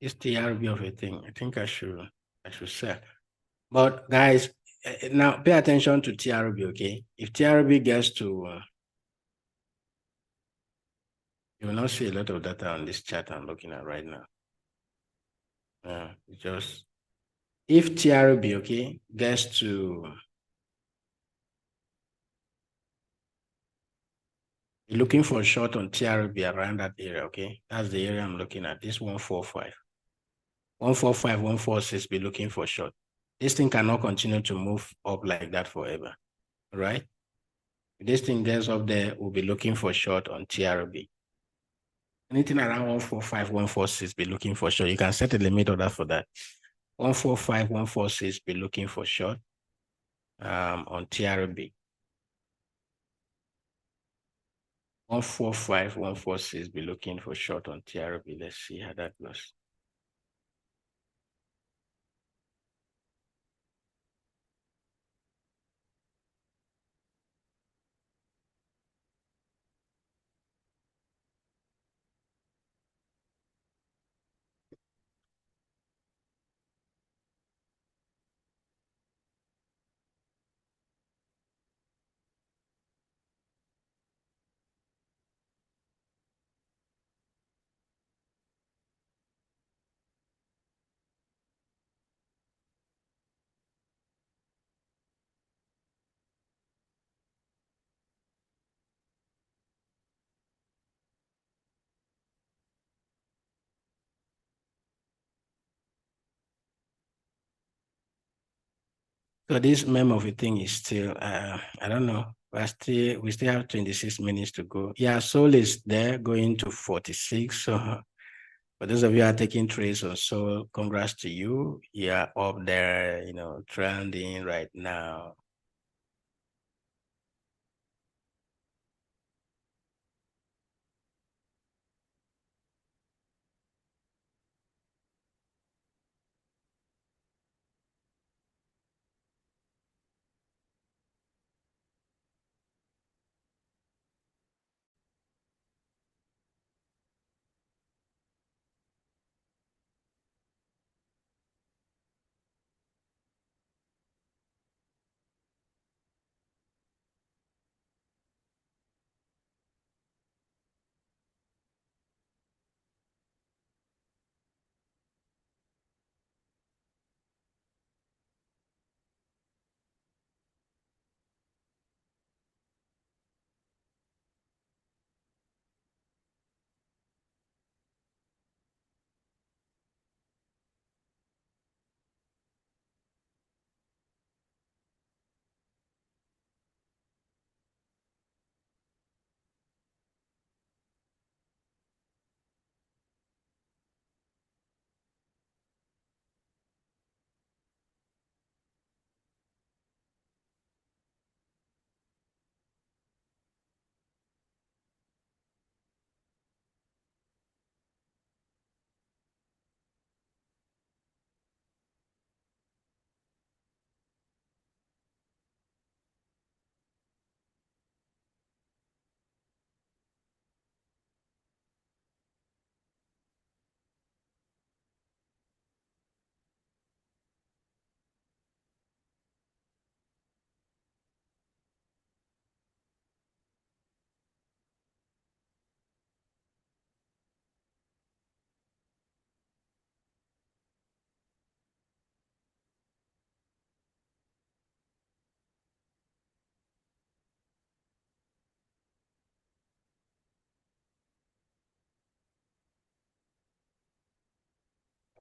it's TRB of a thing. I think I should sell. But guys, now pay attention to TRB, okay? If TRB gets to, you will not see a lot of data on this chart I'm looking at right now. Just if TRB, okay, gets to, you're looking for a short on TRB around that area, okay? That's the area I'm looking at. This 145. 145, 146, be looking for short. This thing cannot continue to move up like that forever, right? If this thing gets up there, we'll be looking for short on TRB. Anything around 145, 146, be looking for short. You can set a limit order for that. 145, 146, be looking for short on TRB. 145, 146, be looking for short on TRB. Let's see how that goes. So this meme of a thing is still, I don't know. We still have 26 minutes to go. Yeah, Sol is there going to 46. So for those of you who are taking trades on Sol, congrats to you. You're up there, trending right now.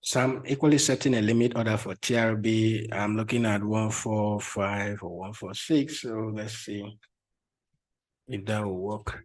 So I'm equally setting a limit order for TRB. I'm looking at 145 or 146. So let's see if that will work.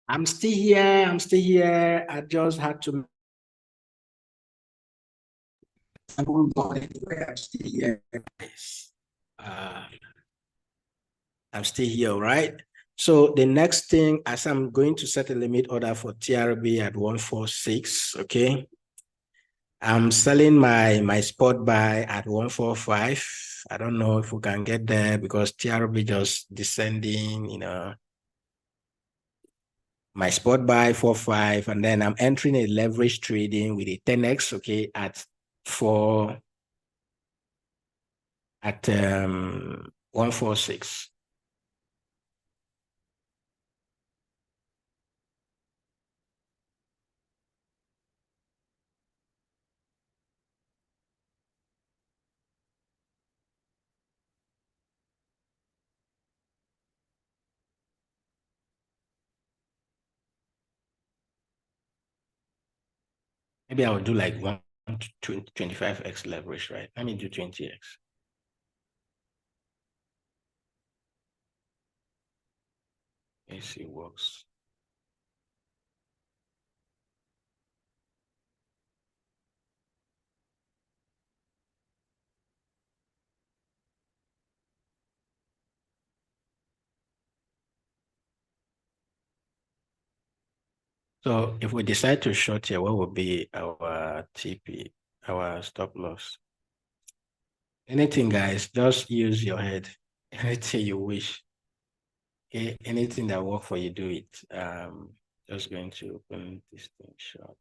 I'm still here. I'm still here. I just had to. I won't go anywhere. I'm still here. Uh, I'm still here, right? So the next thing, as I'm going to set a limit order for TRB at 146, okay? I'm selling my spot buy at 145. I don't know if we can get there because TRB just descending, my spot buy 45, and then I'm entering a leverage trading with a 10x, okay, at 146. Maybe I will do like 25x leverage, right? Let me do 20x. Let's see it works. So if we decide to short here, what would be our TP, our stop loss? Anything, guys, just use your head. Anything you wish. Okay, anything that work for you, do it. Just going to open this thing short.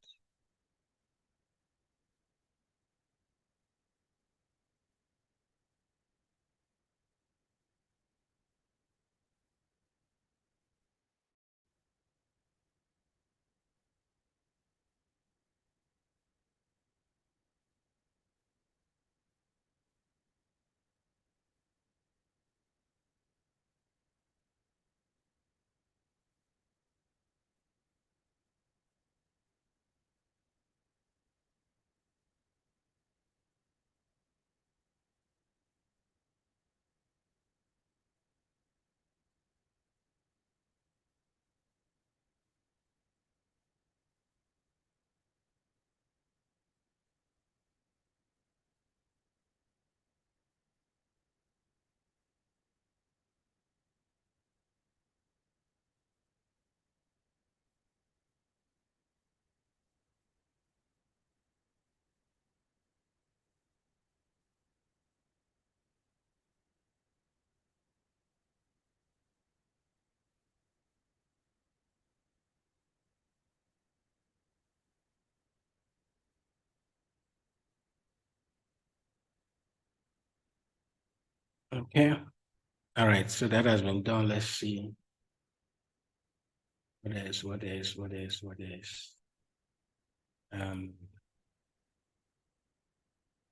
Okay. All right. So that has been done. Let's see. What is?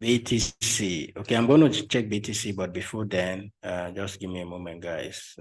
BTC. Okay, I'm going to check BTC, but before then, just give me a moment, guys.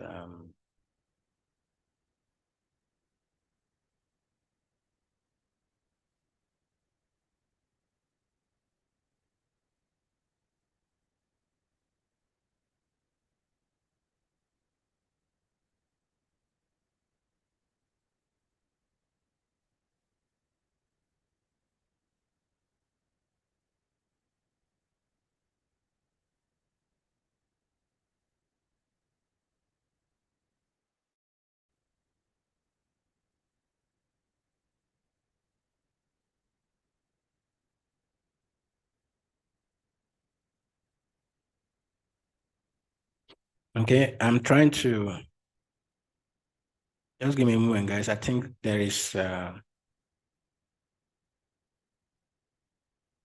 Okay, I'm trying to just give me a moment, guys. I think there is a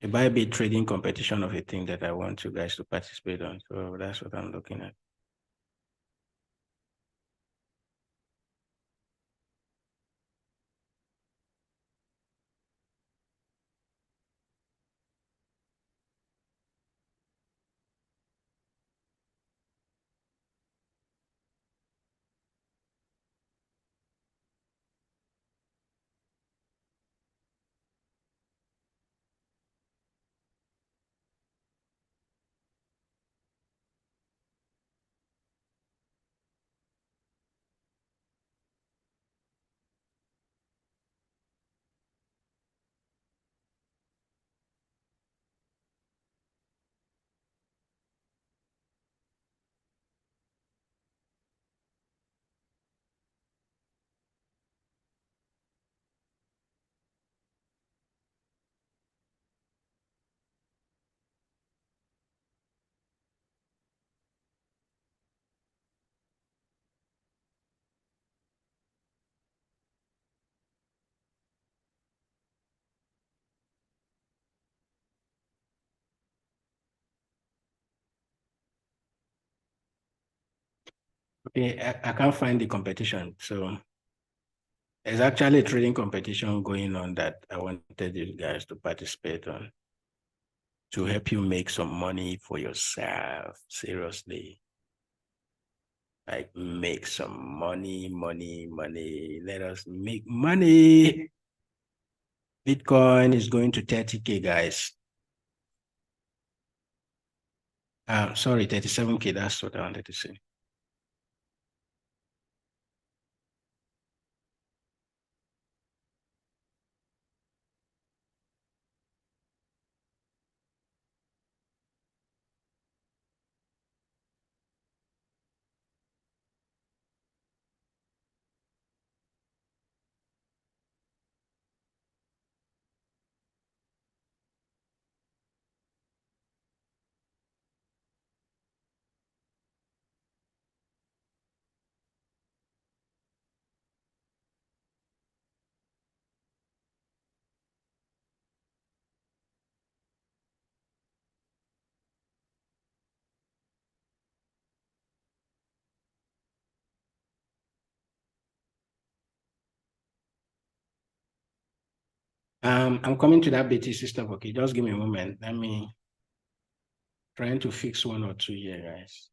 bybit trading competition of a thing that I want you guys to participate on. So that's what I'm looking at. Okay, I can't find the competition. So there's actually a trading competition going on that I wanted you guys to participate on to help you make some money for yourself. Seriously. Like make some money. Let us make money. Bitcoin is going to 30K, guys. Sorry, 37K. That's what I wanted to say. I'm coming to that BT system. Okay, just give me a moment. Let me trying to fix one or two here, guys.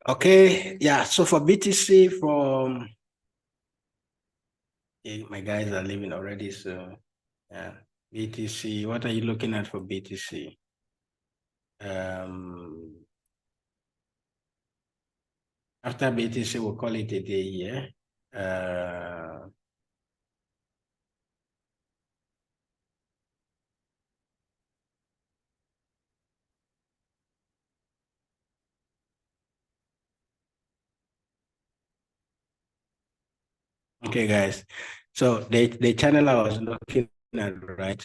Okay, yeah. So for BTC, from my guys are leaving already. So yeah, BTC. What are you looking at for BTC? After BTC, we'll call it a day. Yeah. Okay, guys. So the channel I was looking at, right?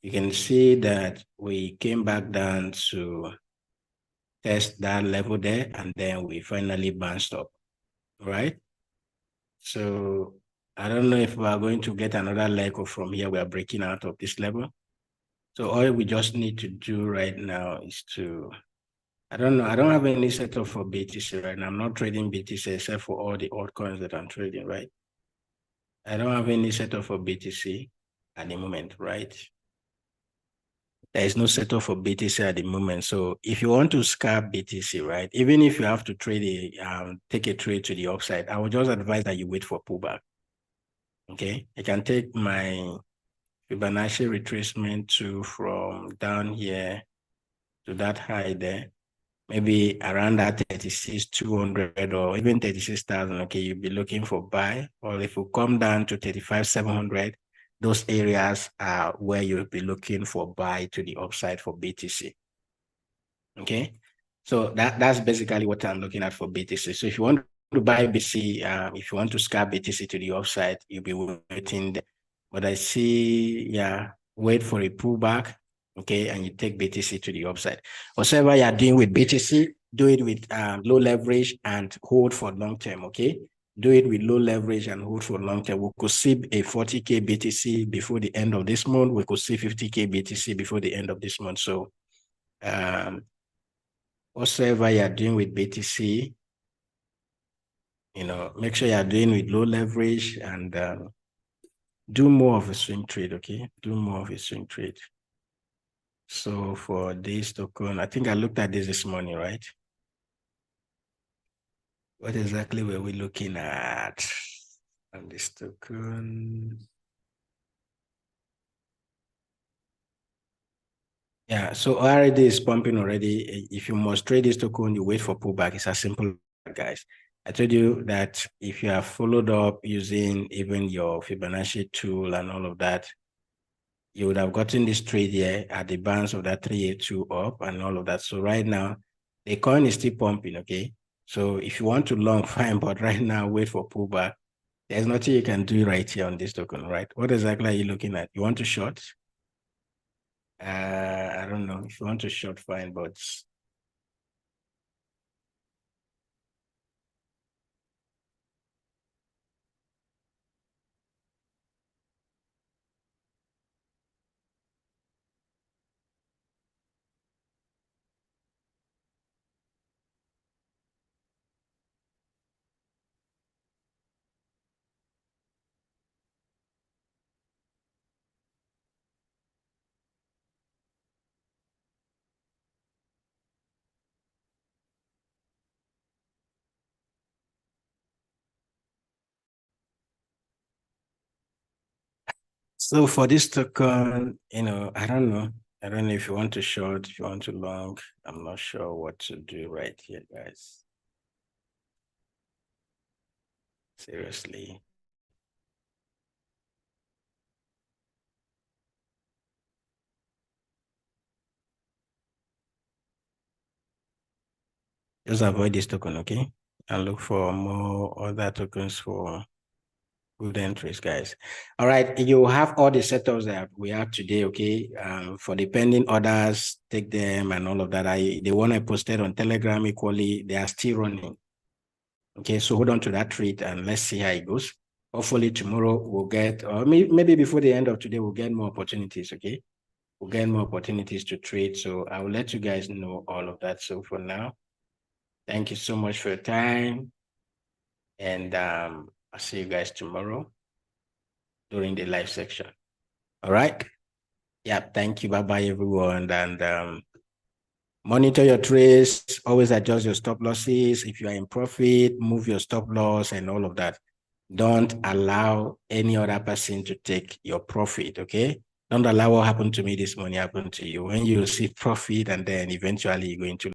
You can see that we came back down to test that level there, and then we finally bounced up, right? So I don't know if we are going to get another leg or from here we are breaking out of this level. So all we just need to do right now is to, I don't know, I don't have any setup for BTC right now. I'm not trading BTC except for all the altcoins that I'm trading, right? I don't have any setup for BTC at the moment, right? There is no setup for BTC at the moment. So if you want to scalp BTC, right, even if you have to trade take a trade to the upside, I would just advise that you wait for pullback. Okay, I can take my Fibonacci retracement to from down here to that high there, maybe around that 36,200 or even 36,000. Okay, you'll be looking for buy. Or if you come down to 35,700, those areas are where you'll be looking for buy to the upside for BTC. Okay, so that's basically what I'm looking at for BTC. So if you want to buy BTC, if you want to scalp BTC to the upside, you'll be waiting there. But I see, yeah, wait for a pullback, okay, and you take BTC to the upside. Whatever you're doing with BTC, do it with low leverage and hold for long term, okay? Do it with low leverage and hold for long term. We could see a 40K BTC before the end of this month. We could see 50K BTC before the end of this month. So whatsoever you're doing with BTC, make sure you're doing with low leverage and do more of a swing trade, okay? Do more of a swing trade. So for this token, I think I looked at this morning, right? What exactly were we looking at on this token? Yeah, so RD is pumping already. If you must trade this token, you wait for pullback. It's as simple, guys. I told you that if you have followed up using even your Fibonacci tool and all of that, you would have gotten this trade here at the bounce of that 382 up and all of that. So right now, the coin is still pumping, okay? So if you want to long, fine, but right now, wait for pullback. There's nothing you can do right here on this token, right? What exactly are you looking at? You want to short? I don't know. If you want to short, fine, but so for this token, I don't know. I don't know if you want to short, if you want to long. I'm not sure what to do right here, guys. Seriously. Just avoid this token, okay? And look for more other tokens for good entries, guys. All right, you have all the setups that we have today, okay? For the pending orders, take them and all of that. The one I posted on Telegram equally, they are still running. Okay, so hold on to that trade and let's see how it goes. Hopefully tomorrow we'll get, or maybe before the end of today, we'll get more opportunities, okay? We'll get more opportunities to trade. So I will let you guys know all of that. So for now, thank you so much for your time. And I'll see you guys tomorrow during the live section. All right. Yeah. Thank you. Bye-bye, everyone. And Monitor your trades, always adjust your stop losses. If you are in profit, move your stop loss and all of that. Don't allow any other person to take your profit, okay? Don't allow what happened to me this morning happen to you. When you see profit and then eventually you're going to